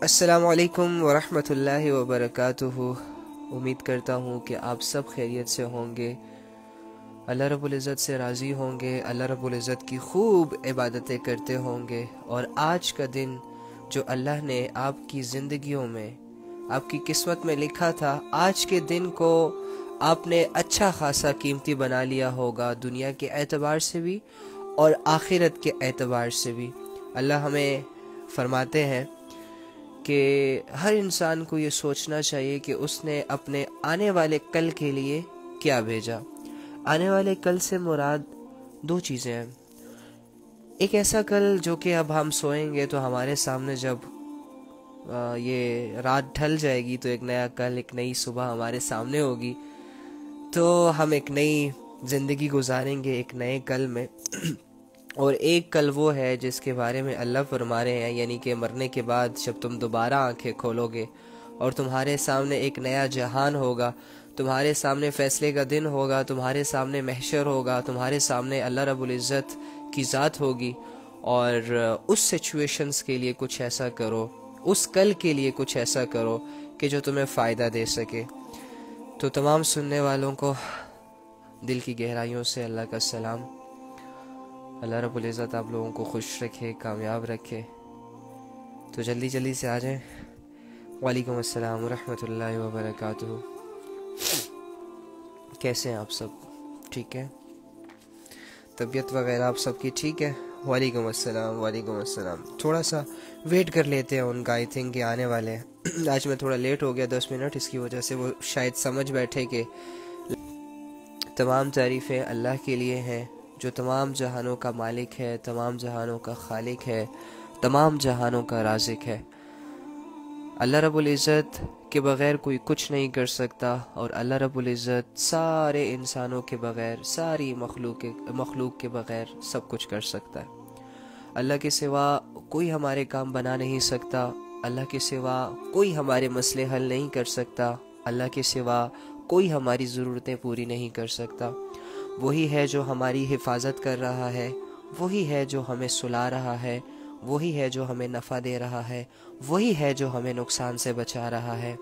السلام علیکم ورحمۃ اللہ وبرکاتہ۔ امید کرتا ہوں کہ آپ سب خیریت سے ہوں گے، اللہ رب العزت سے راضی ہوں گے، اللہ رب العزت کی خوب عبادتیں کرتے ہوں گے، اور آج کا دن جو اللہ نے آپ کی زندگیوں میں، آپ کی قسمت میں لکھا تھا، آج کے دن کو آپ نے اچھا خاصا قیمتی بنا لیا ہوگا، دنیا کے اعتبار سے بھی اور آخرت کے اعتبار سے بھی۔ اللہ ہمیں فرماتے ہیں کہ ہر انسان کو یہ سوچنا چاہیے کہ اس نے اپنے آنے والے کل کے لیے کیا بھیجا۔ آنے والے کل سے مراد دو چیزیں ہیں۔ ایک ایسا کل جو کہ اب ہم سوئیں گے تو ہمارے سامنے جب یہ رات ڈھل جائے گی تو ایک نیا کل، ایک نئی صبح ہمارے سامنے ہوگی، تو ہم ایک نئی زندگی گزاریں گے ایک نئے کل میں۔ اور ایک کل وہ ہے جس کے بارے میں اللہ فرما رہے ہیں، یعنی کہ مرنے کے بعد جب تم دوبارہ آنکھیں کھولو گے اور تمہارے سامنے ایک نیا جہان ہوگا، تمہارے سامنے فیصلے کا دن ہوگا، تمہارے سامنے محشر ہوگا، تمہارے سامنے اللہ رب العزت کی ذات ہوگی، اور اس سچویشنز کے لیے کچھ ایسا کرو، اس کل کے لیے کچھ ایسا کرو کہ جو تمہیں فائدہ دے سکے۔ تو تمام سننے والوں کو دل کی گہرائیوں سے اللہ کا سلام۔ اللہ رب العزت آپ لوگوں کو خوش رکھے، کامیاب رکھے۔ تو جلدی سے آ جائیں۔ وعلیکم السلام ورحمۃ اللہ وبرکاتہ۔ کیسے ہیں آپ سب؟ ٹھیک ہے؟ طبیعت وغیرہ آپ سب کی ٹھیک ہے؟ وعلیکم السلام، وعلیکم السلام۔ تھوڑا سا ویٹ کر لیتے ہیں ان کا، آئی تھنک کہ آنے والے ہیں۔ آج میں تھوڑا لیٹ ہو گیا 10 منٹ، اس کی وجہ سے وہ شاید سمجھ بیٹھے کہ تمام تعریفیں اللہ کے لیے ہیں جو تمام جہانوں کا مالک ہے، تمام جہانوں کا خالق ہے، تمام جہانوں کا رازق ہے۔ اللہ رب العزت کے بغیر کوئی کچھ نہیں کر سکتا، اور اللہ رب العزت سارے انسانوں کے بغیر، ساری مخلوق کے بغیر سب کچھ کر سکتا ہے۔ اللہ کے سوا کوئی ہمارے کام بنا نہیں سکتا، اللہ کے سوا کوئی ہمارے مسئلے حل نہیں کر سکتا، اللہ کے سوا کوئی ہماری ضرورتیں پوری نہیں کر سکتا۔ وہی ہے جو ہماری حفاظت کر رہا ہے، وہی ہے جو ہمیں سلا رہا ہے، وہی ہے جو ہمیں نفع دے رہا ہے، وہی ہے جو ہمیں نقصان سے بچا رہا ہے۔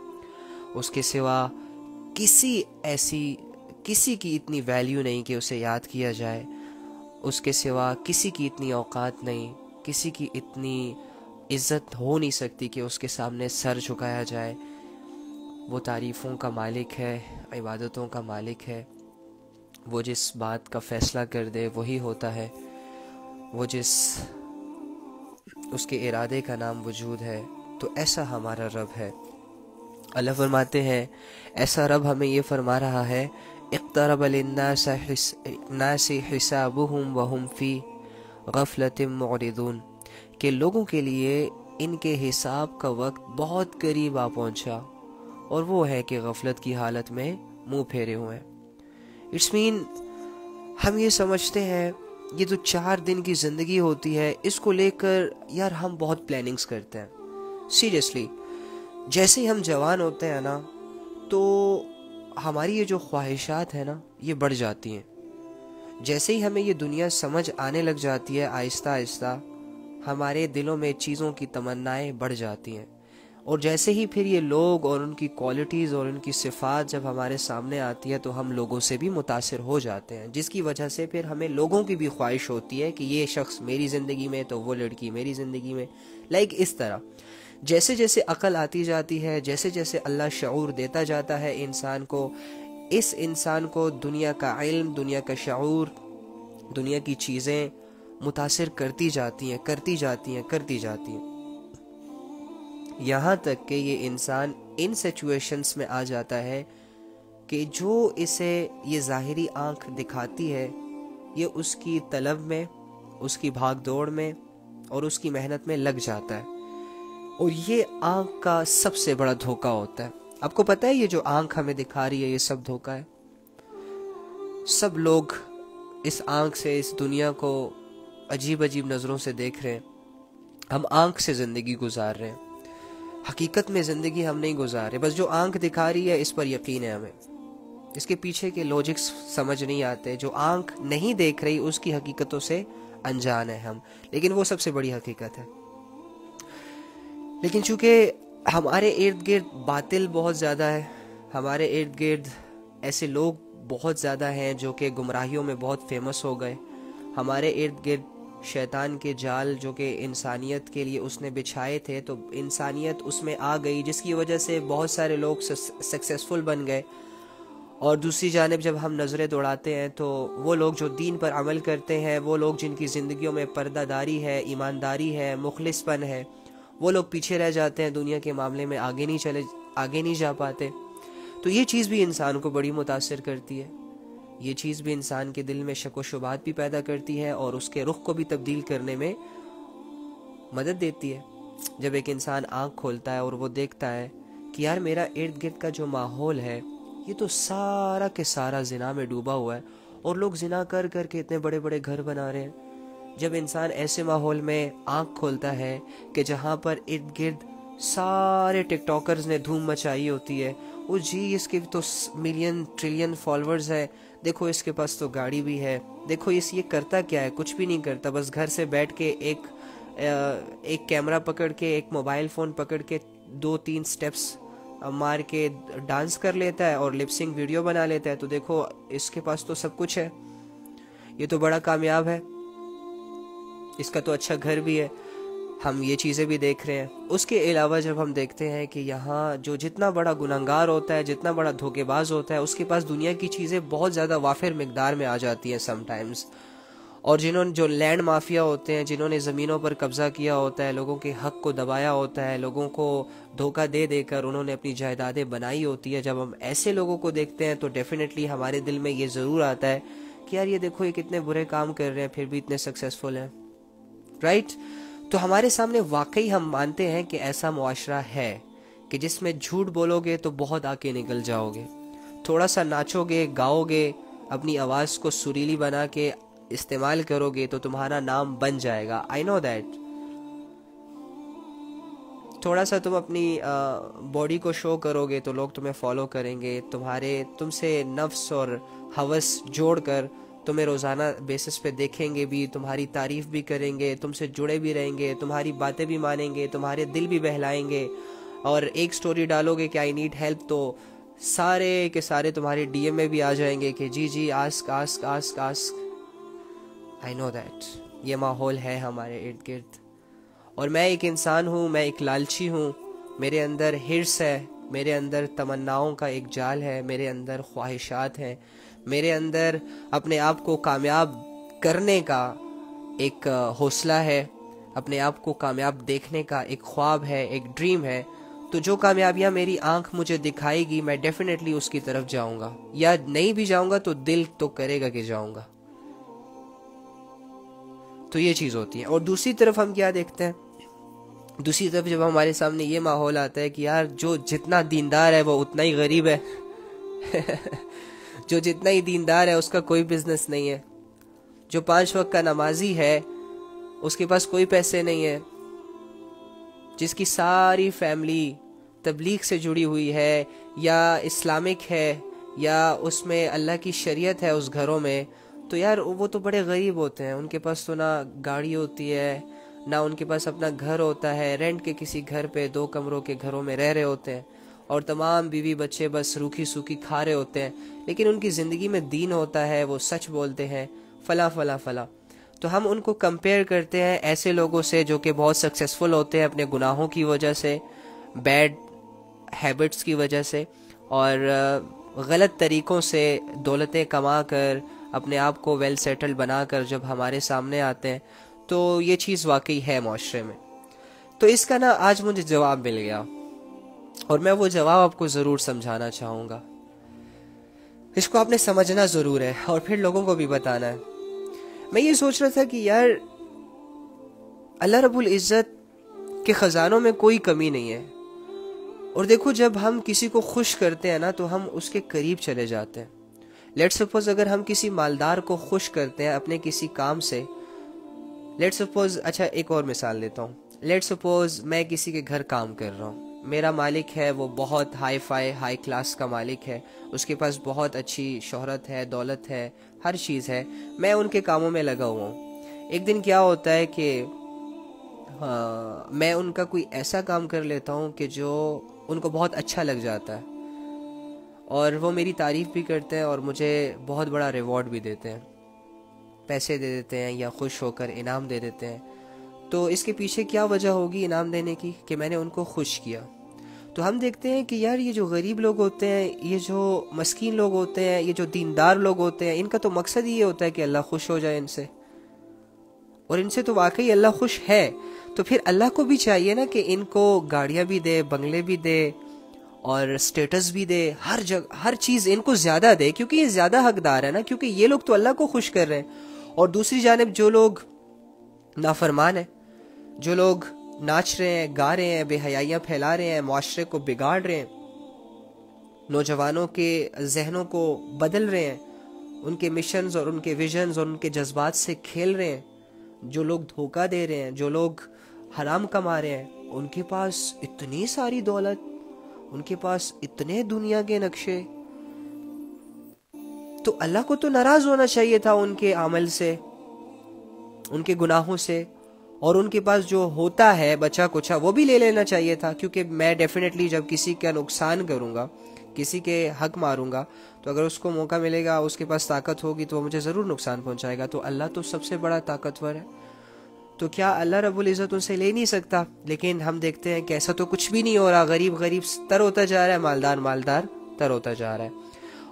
اس کے سوا کسی کی اتنی ویلیو نہیں کہ اسے یاد کیا جائے، اس کے سوا کسی کی اتنی اوقات نہیں، کسی کی اتنی عزت ہو نہیں سکتی کہ اس کے سامنے سر جھکایا جائے۔ وہ تعریفوں کا مالک ہے، عبادتوں کا مالک ہے۔ وہ جس بات کا فیصلہ کر دے وہی ہوتا ہے، وہ اس کے ارادے کا نام وجود ہے۔ تو ایسا ہمارا رب ہے۔ اللہ فرماتے ہیں، ایسا رب ہمیں یہ فرما رہا ہے، اقترب للناس حسابهم وهم فی غفلۃ معرضون، کہ لوگوں کے لیے ان کے حساب کا وقت بہت قریب آ پہنچا، اور وہ ہے کہ غفلت کی حالت میں منہ پھیرے ہوئے ہیں۔ اٹس مین ہم یہ سمجھتے ہیں یہ جو 4 دن کی زندگی ہوتی ہے، اس کو لے کر یار ہم بہت پلاننگز کرتے ہیں۔ سیریسلی جیسے ہی ہم جوان ہوتے ہیں نا، تو ہماری یہ جو خواہشات ہیں نا، یہ بڑھ جاتی ہیں۔ جیسے ہی ہمیں یہ دنیا سمجھ آنے لگ جاتی ہے، آہستہ آہستہ ہمارے دلوں میں چیزوں کی تمنائیں بڑھ جاتی ہیں، اور جیسے ہی پھر یہ لوگ اور ان کی کوالٹیز اور ان کی صفات جب ہمارے سامنے آتی ہے تو ہم لوگوں سے بھی متاثر ہو جاتے ہیں، جس کی وجہ سے پھر ہمیں لوگوں کی بھی خواہش ہوتی ہے کہ یہ شخص میری زندگی میں تو وہ لڑکی میری زندگی میں، اس طرح جیسے جیسے عقل آتی جاتی ہے، جیسے جیسے اللہ شعور دیتا جاتا ہے انسان کو، اس انسان کو دنیا کا علم، دنیا کا شعور، دنیا کی چیزیں متاثر کرتی جاتی ہیں، یہاں تک کہ یہ انسان ان سچویشنز میں آ جاتا ہے کہ جو اسے یہ ظاہری آنکھ دکھاتی ہے، یہ اس کی طلب میں، اس کی بھاگ دوڑ میں اور اس کی محنت میں لگ جاتا ہے، اور یہ آنکھ کا سب سے بڑا دھوکہ ہوتا ہے۔ آپ کو پتہ ہے یہ جو آنکھ ہمیں دکھا رہی ہے یہ سب دھوکہ ہے۔ سب لوگ اس آنکھ سے اس دنیا کو عجیب نظروں سے دیکھ رہے ہیں، ہم آنکھ سے زندگی گزار رہے ہیں، حقیقت میں زندگی ہم نہیں گزار رہے، بس جو آنکھ دکھا رہی ہے اس پر یقین ہے ہمیں، اس کے پیچھے کے لاجکس سمجھ نہیں آتے۔ جو آنکھ نہیں دیکھ رہی اس کی حقیقتوں سے انجان ہے ہم، لیکن وہ سب سے بڑی حقیقت ہے۔ لیکن چونکہ ہمارے ارد گرد باطل بہت زیادہ ہے، ہمارے ارد گرد ایسے لوگ بہت زیادہ ہیں جو کہ گمراہیوں میں بہت فیمس ہو گئے، ہمارے ارد گرد شیطان کے جال جو کہ انسانیت کے لیے اس نے بچھائے تھے، تو انسانیت اس میں آ گئی، جس کی وجہ سے بہت سارے لوگ سکسیسفل بن گئے. اور دوسری جانب جب ہم نظریں دوڑاتے ہیں تو وہ لوگ جو دین پر عمل کرتے ہیں، وہ لوگ جن کی زندگیوں میں پردہ داری ہے، ایمانداری ہے، مخلص پن ہے، وہ لوگ پیچھے رہ جاتے ہیں، دنیا کے معاملے میں آگے نہیں جا پاتے. تو یہ چیز بھی انسان کو بڑی متاثر کرتی ہے، یہ چیز بھی انسان کے دل میں شک و شبہات بھی پیدا کرتی ہے اور اس کے رخ کو بھی تبدیل کرنے میں مدد دیتی ہے. جب ایک انسان آنکھ کھولتا ہے اور وہ دیکھتا ہے کہ یار میرا ارد گرد کا جو ماحول ہے یہ تو سارا کے سارا زنا میں ڈوبا ہوا ہے، اور لوگ زنا کر کر کے اتنے بڑے بڑے گھر بنا رہے ہیں. جب انسان ایسے ماحول میں آنکھ کھولتا ہے کہ جہاں پر ارد گرد سارے ٹک ٹاکرز نے دھوم مچائی ہوتی ہے، وہ جی اس کے تو ملین ٹریلین فالوورز ہے، دیکھو اس کے پاس تو گاڑی بھی ہے، دیکھو یہ کرتا کیا ہے، کچھ بھی نہیں کرتا، بس گھر سے بیٹھ کے ایک کیمرہ پکڑ کے، ایک موبائل فون پکڑ کے 2-3 سٹیپس مار کے ڈانس کر لیتا ہے اور لپ سنگ ویڈیو بنا لیتا ہے، تو دیکھو اس کے پاس تو سب کچھ ہے، یہ تو بڑا کامیاب ہے، اس کا تو اچھا گھر بھی ہے. ہم یہ چیزیں بھی دیکھ رہے ہیں. اس کے علاوہ جب ہم دیکھتے ہیں کہ یہاں جو جتنا بڑا گنہگار ہوتا ہے، جتنا بڑا دھوکے باز ہوتا ہے، اس کے پاس دنیا کی چیزیں بہت زیادہ وافر مقدار میں آ جاتی ہیں سم ٹائمز. اور جو لینڈ مافیا ہوتے ہیں، جنہوں نے زمینوں پر قبضہ کیا ہوتا ہے، لوگوں کے حق کو دبایا ہوتا ہے، لوگوں کو دھوکہ دے کر انہوں نے اپنی جائیدادیں بنائی ہوتی ہے، جب ہم ایسے لوگوں کو دیکھتے ہیں تو ڈیفینیٹلی ہمارے دل میں یہ ضرور آتا ہے کہ یار یہ دیکھو یہ کتنے برے کام کر رہے ہیں پھر بھی اتنے سکسیسفل ہیں، رائٹ؟ تو ہمارے سامنے واقعی ہم مانتے ہیں کہ ایسا معاشرہ ہے کہ جس میں جھوٹ بولو گے تو بہت آگے نکل جاؤ گے، تھوڑا سا ناچو گے، گاؤ گے، اپنی آواز کو سریلی بنا کے استعمال کرو گے تو تمہارا نام بن جائے گا. آئی نو دیٹ. تھوڑا سا تم اپنی باڈی کو شو کرو گے تو لوگ تمہیں فالو کریں گے، تم سے نفس اور ہوس جوڑ کر تمہیں روزانہ بیسس پہ دیکھیں گے بھی، تمہاری تعریف بھی کریں گے، تم سے جڑے بھی رہیں گے، تمہاری باتیں بھی مانیں گے، تمہارے دل بھی بہلائیں گے. اور ایک سٹوری ڈالو گے کہ آئی نیڈ ہیلپ تو سارے کے سارے تمہارے ڈی ایم میں بھی آ جائیں گے کہ جی آسک. I know that. یہ ماحول ہے ہمارے ارد گرد. اور میں ایک انسان ہوں، میں ایک لالچی ہوں، میرے اندر ہرس ہے، میرے اندر تمناؤں کا ایک جال ہے، میرے اندر خواہشات ہیں، میرے اندر اپنے آپ کو کامیاب کرنے کا ایک حوصلہ ہے، اپنے آپ کو کامیاب دیکھنے کا ایک خواب ہے، ایک ڈریم ہے. تو جو کامیابیاں میری آنکھ مجھے دکھائے گی میں ڈیفینیٹلی اس کی طرف جاؤں گا، یا نہیں بھی جاؤں گا تو دل تو کرے گا کہ جاؤں گا. تو یہ چیز ہوتی ہے. اور دوسری طرف ہم کیا دیکھتے ہیں، دوسری طرف جب ہمارے سامنے یہ ماحول آتا ہے کہ یار جو جتنا دیندار ہے وہ اتنا ہی غریب ہے جو جتنا ہی دیندار ہے اس کا کوئی بزنس نہیں ہے، جو 5 وقت کا نمازی ہے اس کے پاس کوئی پیسے نہیں ہے، جس کی ساری فیملی تبلیغ سے جڑی ہوئی ہے یا اسلامک ہے یا اس میں اللہ کی شریعت ہے اس گھروں میں، تو یار وہ تو بڑے غریب ہوتے ہیں. ان کے پاس تو نہ گاڑی ہوتی ہے، نہ ان کے پاس اپنا گھر ہوتا ہے، رینٹ کے کسی گھر پہ 2 کمروں کے گھروں میں رہ رہے ہوتے ہیں، اور تمام بیوی بچے بس روکھی سوکھی کھا رہے ہوتے ہیں، لیکن ان کی زندگی میں دین ہوتا ہے، وہ سچ بولتے ہیں، فلاں فلاں فلاں. تو ہم ان کو کمپیئر کرتے ہیں ایسے لوگوں سے جو کہ بہت سکسیسفل ہوتے ہیں اپنے گناہوں کی وجہ سے، بیڈ ہیبٹس کی وجہ سے، اور غلط طریقوں سے دولتیں کما کر اپنے آپ کو ویل سیٹل بنا کر جب ہمارے سامنے آتے ہیں تو یہ چیز واقعی ہے معاشرے میں. تو اس کا نا آج مجھے جواب مل گیا اور میں وہ جواب آپ کو ضرور سمجھانا چاہوں گا. اس کو آپ نے سمجھنا ضرور ہے اور پھر لوگوں کو بھی بتانا ہے. میں یہ سوچ رہا تھا کہ یار اللہ رب العزت کے خزانوں میں کوئی کمی نہیں ہے، اور دیکھو جب ہم کسی کو خوش کرتے ہیں نا تو ہم اس کے قریب چلے جاتے ہیں. لیٹ سپوز اگر ہم کسی مالدار کو خوش کرتے ہیں اپنے کسی کام سے، لیٹ سپوز، اچھا ایک اور مثال دیتا ہوں، لیٹ سپوز میں کسی کے گھر کام کر رہا ہوں، میرا مالک ہے وہ بہت ہائی کلاس کا مالک ہے، اس کے پاس بہت اچھی شہرت ہے، دولت ہے، ہر چیز ہے، میں ان کے کاموں میں لگا ہوا ہوں. ایک دن کیا ہوتا ہے کہ میں ان کا کوئی ایسا کام کر لیتا ہوں کہ جو ان کو بہت اچھا لگ جاتا ہے، اور وہ میری تعریف بھی کرتے ہیں اور مجھے بہت بڑا ریوارڈ بھی دیتے ہیں، پیسے دے دیتے ہیں یا خوش ہو کر انعام دے دیتے ہیں۔ تو اس کے پیچھے کیا وجہ ہوگی انعام دینے کی؟ کہ میں نے ان کو خوش کیا۔ تو ہم دیکھتے ہیں کہ یار یہ جو غریب لوگ ہوتے ہیں، یہ جو مسکین لوگ ہوتے ہیں، یہ جو دیندار لوگ ہوتے ہیں، ان کا تو مقصد یہ ہوتا ہے کہ اللہ خوش ہو جائے ان سے، اور ان سے تو واقعی اللہ خوش ہے۔ تو پھر اللہ کو بھی چاہیے نا کہ ان کو گاڑیاں بھی دے، بنگلے بھی دے، اور سٹیٹس بھی دے، ہر جگہ ہر چیز ان کو زیادہ دے، کیونکہ یہ زیادہ حقدار ہے نا، کیونکہ یہ لوگ تو اللہ کو خوش کر رہے ہیں۔ اور دوسری جانب جو لوگ نافرمان ہیں، جو لوگ ناچ رہے ہیں، گا رہے ہیں، بے حیائیاں پھیلا رہے ہیں، معاشرے کو بگاڑ رہے ہیں، نوجوانوں کے ذہنوں کو بدل رہے ہیں، ان کے مشنز اور ان کے ویژنز اور ان کے جذبات سے کھیل رہے ہیں، جو لوگ دھوکہ دے رہے ہیں، جو لوگ حرام کما رہے ہیں، ان کے پاس اتنی ساری دولت، ان کے پاس اتنے دنیا کے نقشے، تو اللہ کو تو ناراض ہونا چاہیے تھا ان کے عمل سے، ان کے گناہوں سے، اور ان کے پاس جو ہوتا ہے بچا کچھا وہ بھی لے لینا چاہیے تھا، کیونکہ میں ڈیفینیٹلی جب کسی کا نقصان کروں گا، کسی کے حق ماروں گا، تو اگر اس کو موقع ملے گا، اس کے پاس طاقت ہوگی تو وہ مجھے ضرور نقصان پہنچائے گا۔ تو اللہ تو سب سے بڑا طاقتور ہے، تو کیا اللہ رب العزت ان سے لے نہیں سکتا؟ لیکن ہم دیکھتے ہیں کہ ایسا تو کچھ بھی نہیں ہو رہا، غریب غریب تر ہوتا جا رہا ہے، مالدار مالدار تر ہوتا جا رہا ہے،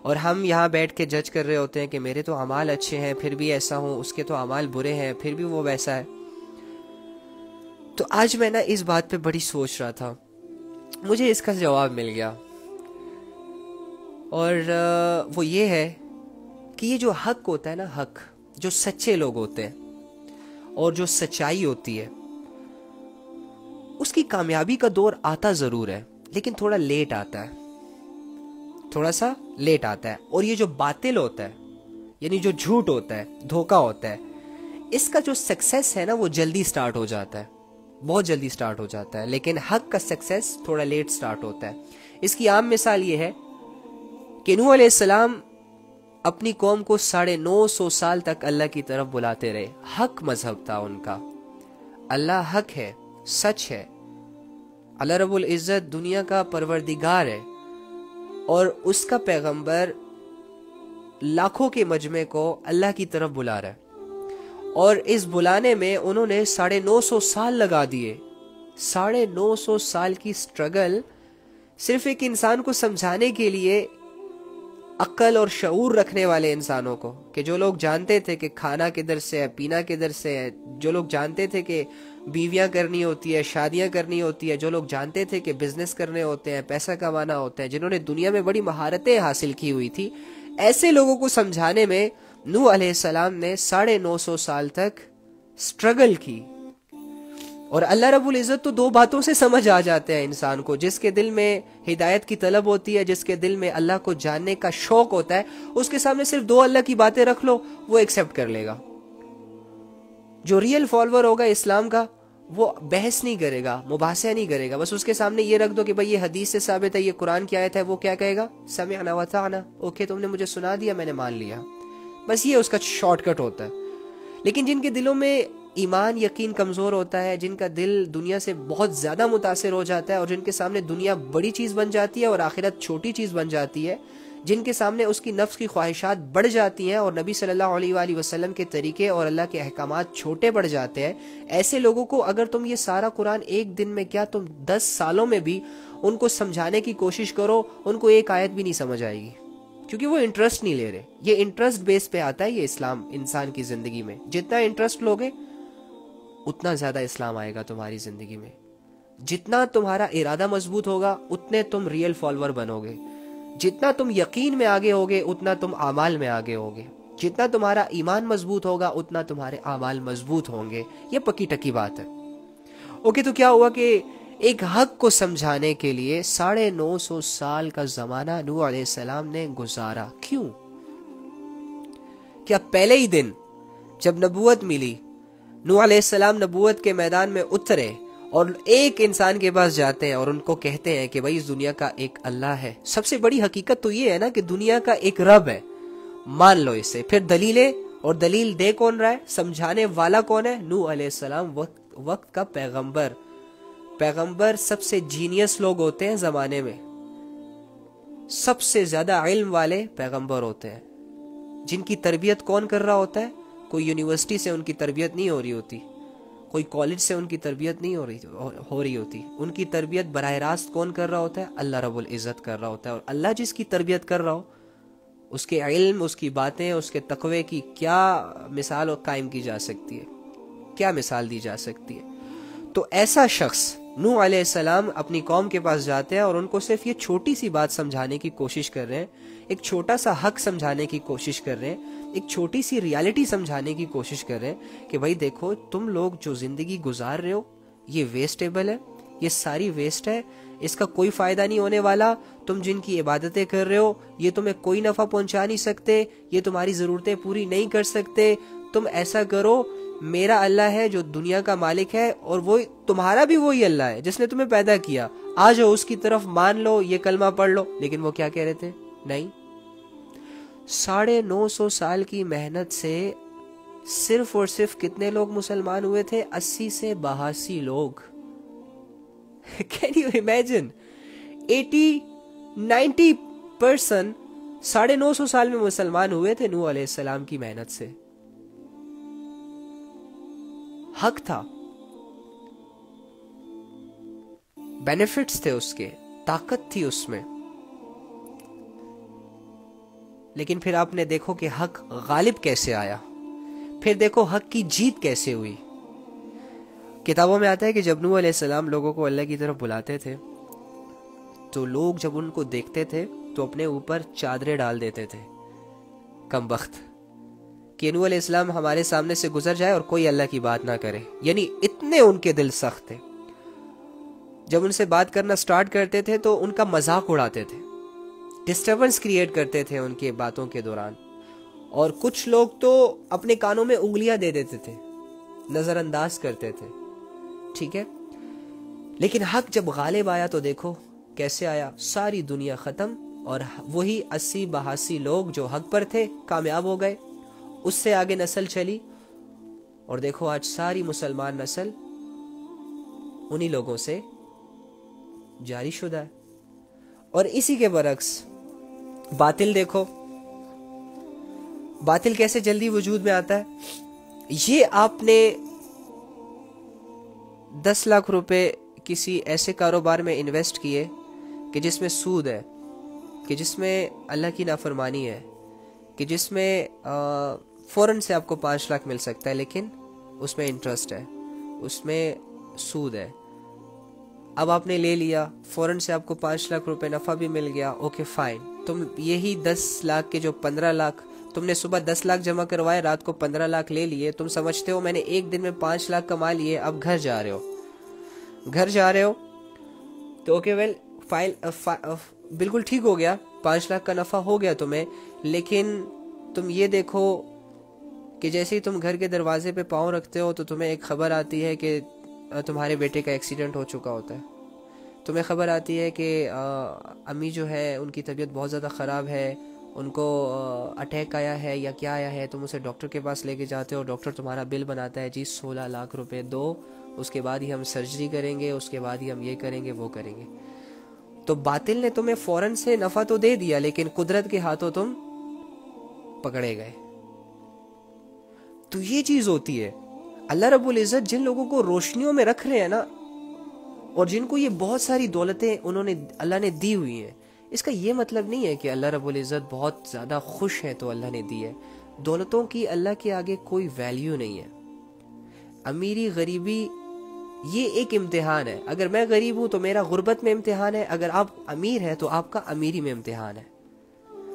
اور ہم یہاں بیٹھ کے جج کر رہے ہوتے ہیں کہ میرے تو اعمال اچھے ہیں پھر بھی ایسا ہوں، اس کے تو اعمال برے ہیں پھر بھی وہ ویسا ہے۔ تو آج میں اس بات پہ بڑی سوچ رہا تھا، مجھے اس کا جواب مل گیا، اور وہ یہ ہے کہ یہ جو حق ہوتا ہے نا، حق جو سچے لوگ ہوتے ہیں اور جو سچائی ہوتی ہے، اس کی کامیابی کا دور آتا ضرور ہے، لیکن تھوڑا لیٹ آتا ہے، تھوڑا سا لیٹ آتا ہے۔ اور یہ جو باطل ہوتا ہے، یعنی جو جھوٹ ہوتا ہے، دھوکہ ہوتا ہے، اس کا جو سکسیس ہے نا وہ جلدی سٹارٹ ہو جاتا ہے، بہت جلدی سٹارٹ ہو جاتا ہے، لیکن حق کا سکسیس تھوڑا لیٹ سٹارٹ ہوتا ہے۔ اس کی عام مثال یہ ہے کہ نوح علیہ السلام اپنی قوم کو 950 سال تک اللہ کی طرف بلاتے رہے، حق مذہب تھا ان کا، اللہ حق ہے، سچ ہے، اللہ رب العزت دنیا کا پروردگار ہے، اور اس کا پیغمبر لاکھوں کے مجمع کو اللہ کی طرف بلا رہا ہے، اور اس بلانے میں انہوں نے 950 سال لگا دیے، 950 سال کی سٹرگل صرف ایک انسان کو سمجھانے کے لیے، عقل اور شعور رکھنے والے انسانوں کو، کہ جو لوگ جانتے تھے کہ کھانا کدھر سے ہے، پینا کدھر سے ہے، جو لوگ جانتے تھے کہ بیویاں کرنی ہوتی ہے، شادیاں کرنی ہوتی ہے، جو لوگ جانتے تھے کہ بزنس کرنے ہوتے ہیں، پیسہ کمانا ہوتا ہے، جنہوں نے دنیا میں بڑی مہارتیں حاصل کی ہوئی تھی، ایسے لوگوں کو سمجھانے میں نوح علیہ السلام نے 950 سال تک سٹرگل کی۔ اور اللہ رب العزت تو 2 باتوں سے سمجھ آ جاتے ہیں انسان کو، جس کے دل میں ہدایت کی طلب ہوتی ہے، جس کے دل میں اللہ کو جاننے کا شوق ہوتا ہے، اس کے سامنے صرف 2 اللہ کی باتیں رکھ لو، وہ ایکسیپٹ کر لے گا۔ جو ریئل فالوور ہوگا اسلام کا، وہ بحث نہیں کرے گا، مباحثہ نہیں کرے گا، بس اس کے سامنے یہ رکھ دو کہ بھئی یہ حدیث سے ثابت ہے، یہ قرآن کی آیت ہے، وہ کیا کہے گا؟ سمعنا وطعنا، اوکے تم نے مجھے سنا دیا، میں نے مان لیا، بس یہ اس کا شارٹ کٹ ہوتا ہے۔ لیکن جن کے دلوں میں ایمان یقین کمزور ہوتا ہے، جن کا دل دنیا سے بہت زیادہ متاثر ہو جاتا ہے، اور جن کے سامنے دنیا بڑی چیز بن جاتی ہے اور آخرت چھوٹی چیز بن جاتی ہے، جن کے سامنے اس کی نفس کی خواہشات بڑھ جاتی ہیں اور نبی صلی اللہ علیہ وآلہ وسلم کے طریقے اور اللہ کے احکامات چھوٹے پڑ جاتے ہیں، ایسے لوگوں کو اگر تم یہ سارا قرآن ایک دن میں کیا تم 10 سالوں میں بھی ان کو سمجھانے کی کوشش کرو، ان کو ایک آیت بھی نہیں سمجھ آئے گی، کیونکہ وہ انٹرسٹ نہیں لے رہے۔ یہ انٹرسٹ بیس پہ آتا ہے یہ اسلام انسان کی زندگی میں، جتنا انٹرسٹ لوگے اتنا زیادہ اسلام آئے گا تمہاری زندگی میں، جتنا تمہارا ارادہ مضبوط ہوگا اتنے تم ریئل فالوور بنو گے، جتنا تم یقین میں آگے ہوگے اتنا تم اعمال میں آگے ہوگے، جتنا تمہارا ایمان مضبوط ہوگا اتنا تمہارے اعمال مضبوط ہوں گے، یہ پکی ٹکی بات ہے۔ اوکے، تو کیا ہوا کہ ایک حق کو سمجھانے کے لیے 950 سال کا زمانہ نوح علیہ السلام نے گزارا۔ کیوں؟ کیا پہلے ہی دن جب نبوت ملی، نوح علیہ السلام نبوت کے میدان میں اترے اور ایک انسان کے پاس جاتے ہیں اور ان کو کہتے ہیں کہ بھائی اس دنیا کا ایک اللہ ہے؟ سب سے بڑی حقیقت تو یہ ہے نا کہ دنیا کا ایک رب ہے، مان لو اسے۔ پھر دلیلیں، اور دلیل دے کون رہا ہے، سمجھانے والا کون ہے؟ نوح علیہ السلام وقت کا پیغمبر سب سے جینیس لوگ ہوتے ہیں زمانے میں، سب سے زیادہ علم والے پیغمبر ہوتے ہیں، جن کی تربیت کون کر رہا ہوتا ہے؟ کوئی یونیورسٹی سے ان کی تربیت نہیں ہو رہی ہوتی، کوئی کالج سے ان کی تربیت نہیں ہو رہی ہوتی، ان کی تربیت براہ راست کون کر رہا ہوتا ہے؟ اللہ رب العزت کر رہا ہوتا ہے۔ اور اللہ جس کی تربیت کر رہا ہو، اس کے علم، اس کی باتیں، اس کے تقوی کی کیا مثال قائم کی جا سکتی ہے، کیا مثال دی جا سکتی ہے؟ تو ایسا شخص نوح علیہ السلام اپنی قوم کے پاس جاتے ہیں اور ان کو صرف یہ چھوٹی سی بات سمجھانے کی کوشش کر رہے ہیں، ایک چھوٹا سا حق سمجھانے کی کوشش کر رہے ہیں، ایک چھوٹی سی ریالٹی سمجھانے کی کوشش کر رہے ہیں کہ بھائی دیکھو، تم لوگ جو زندگی گزار رہے ہو یہ ویسٹیبل ہے، یہ ساری ویسٹ ہے، اس کا کوئی فائدہ نہیں ہونے والا۔ تم جن کی عبادتیں کر رہے ہو یہ تمہیں کوئی نفع پہنچا نہیں سکتے، یہ تمہاری ضرورتیں پوری نہیں کر سکتے۔ تم ایسا کرو، میرا اللہ ہے جو دنیا کا مالک ہے، اور وہ تمہارا بھی وہی اللہ ہے جس نے تمہیں پیدا کیا، آ جاؤ اس کی طرف، مان لو، یہ کلمہ پڑھ لو۔ لیکن وہ کیا کہہ رہے تھے؟ نہیں۔ 950 سال کی محنت سے صرف اور صرف کتنے لوگ مسلمان ہوئے تھے؟ 80 سے 82 لوگ۔ Can you imagine? 80-90% 950 سال میں مسلمان ہوئے تھے نوح علیہ السلام کی محنت سے۔ حق تھا، بینیفٹس تھے اس کے، طاقت تھی اس میں، لیکن پھر آپ نے دیکھو کہ حق غالب کیسے آیا، پھر دیکھو حق کی جیت کیسے ہوئی۔ کتابوں میں آتا ہے کہ جب نوح علیہ السلام لوگوں کو اللہ کی طرف بلاتے تھے تو لوگ جب ان کو دیکھتے تھے تو اپنے اوپر چادریں ڈال دیتے تھے، کم بخت، کہ نوح علیہ السلام ہمارے سامنے سے گزر جائے اور کوئی اللہ کی بات نہ کرے۔ یعنی اتنے ان کے دل سخت تھے، جب ان سے بات کرنا سٹارٹ کرتے تھے تو ان کا مذاق اڑاتے تھے، ڈسٹربنس کریٹ کرتے تھے ان کے باتوں کے دوران، اور کچھ لوگ تو اپنے کانوں میں انگلیاں دے دیتے تھے، نظر انداز کرتے تھے، ٹھیک ہے۔ لیکن حق جب غالب آیا تو دیکھو کیسے آیا، ساری دنیا ختم، اور وہی 80-82 لوگ جو حق پر تھے کامیاب ہو گئے، اس سے آگے نسل چلی، اور دیکھو آج ساری مسلمان نسل انہی لوگوں سے جاری شدہ ہے۔ اور اسی کے برعکس باطل دیکھو، باطل کیسے جلدی وجود میں آتا ہے۔ یہ آپ نے 10 لاکھ روپے کسی ایسے کاروبار میں انویسٹ کیے کہ جس میں سود ہے، کہ جس میں اللہ کی نافرمانی ہے، کہ جس میں فوراً سے آپ کو 5 لاکھ مل سکتا ہے، لیکن اس میں انٹرسٹ ہے، اس میں سود ہے۔ اب آپ نے لے لیا، فوراً سے آپ کو 5 لاکھ روپے نفع بھی مل گیا، اوکے فائن، تم یہی 10 لاکھ کے جو 15 لاکھ تم نے صبح 10 لاکھ جمع کروائے، رات کو 15 لاکھ لے لیے، تم سمجھتے ہو میں نے ایک دن میں 5 لاکھ کما لیے، اب گھر جا رہے ہو تو اوکے ویل بالکل ٹھیک ہو گیا، 5 لاکھ کا نفع ہو گیا تمہیں، لیکن تم یہ دیکھو کہ جیسے ہی تم گھر کے دروازے پہ پاؤں رکھتے ہو تو تمہیں ایک خبر آتی ہے کہ تمہارے بیٹے کا ایکسیڈنٹ ہو چکا ہوتا ہے، تمہیں خبر آتی ہے کہ امی جو ہے ان کی طبیعت بہت زیادہ خراب ہے، ان کو اٹیک آیا ہے یا کیا آیا ہے، تم اسے ڈاکٹر کے پاس لے کے جاتے ہو، ڈاکٹر تمہارا بل بناتا ہے، جی 16 لاکھ روپے دو، اس کے بعد ہی ہم سرجری کریں گے، اس کے بعد ہی ہم یہ کریں گے وہ کریں گے۔ تو باطل نے تمہیں فوراً سے نفع تو دے دیا، لیکن قدرت کے ہاتھوں تم پکڑے گئے۔ تو یہ چیز ہوتی ہے، اللہ رب العزت جن لوگوں کو روشنیوں میں رکھ رہے ہیں نا، اور جن کو یہ بہت ساری دولتیں اللہ نے دی ہوئی ہیں، اس کا یہ مطلب نہیں ہے کہ اللہ رب العزت بہت زیادہ خوش ہے تو اللہ نے دی ہے۔ دولتوں کی اللہ کے آگے کوئی ویلیو نہیں ہے۔ امیری غریبی یہ ایک امتحان ہے، اگر میں غریب ہوں تو میرا غربت میں امتحان ہے، اگر آپ امیر ہیں تو آپ کا امیری میں امتحان ہے۔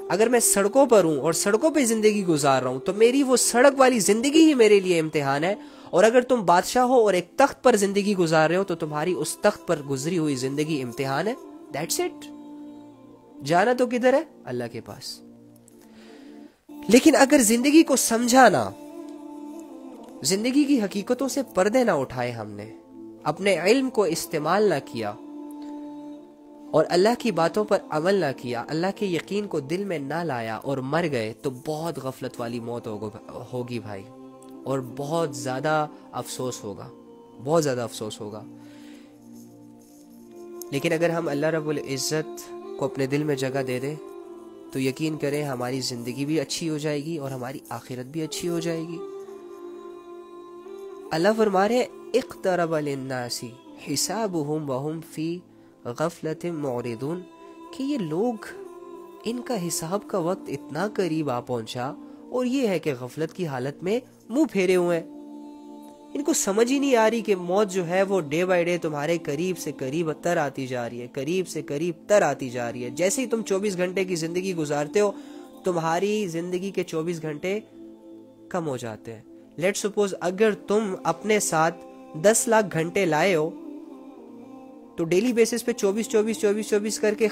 اگر میں سڑکوں پر ہوں اور سڑکوں پہ زندگی گزار رہا ہوں تو میری وہ سڑک والی زندگی ہی میرے لیے امتحان ہے، اور اگر تم بادشاہ ہو اور ایک تخت پر زندگی گزار رہے ہو تو تمہاری اس تخت پر گزری ہوئی زندگی امتحان ہے۔ That's it. جانا تو کدھر ہے؟ اللہ کے پاس۔ لیکن اگر زندگی کو سمجھانا، زندگی کی حقیقتوں سے پردے نہ اٹھائے، ہم نے اپنے علم کو استعمال نہ کیا اور اللہ کی باتوں پر عمل نہ کیا، اللہ کے یقین کو دل میں نہ لایا اور مر گئے، تو بہت غفلت والی موت ہوگی بھائی، اور بہت زیادہ افسوس ہوگا، بہت زیادہ افسوس ہوگا. لیکن اگر ہم اللہ رب العزت کو اپنے دل میں جگہ دے دیں تو یقین کریں ہماری زندگی بھی اچھی ہو جائے گی اور ہماری آخرت بھی اچھی ہو جائے گی. اللہ فرما رہے اقترب للناس حسابهم وهم فی غفلت معرضون کہ یہ لوگ ان کا حساب کا وقت اتنا قریب آ پہنچا اور یہ ہے کہ غفلت کی حالت میں منہ پھیرے ہوئے ہیں. ان کو سمجھ ہی نہیں آ رہی کہ موت جو ہے وہ ڈے بائی ڈے تمہارے قریب سے قریب تر آتی جا رہی ہے, قریب سے قریب تر آتی جا رہی ہے. جیسے ہی تم 24 گھنٹے کی زندگی گزارتے ہو تمہاری زندگی کے 24 گھنٹے کم ہو جاتے ہیں. لیٹ سپوز اگر تم اپنے ساتھ 10 لاکھ گھنٹے لائے ہو تو ڈیلی بیسس پہ 24 کر کے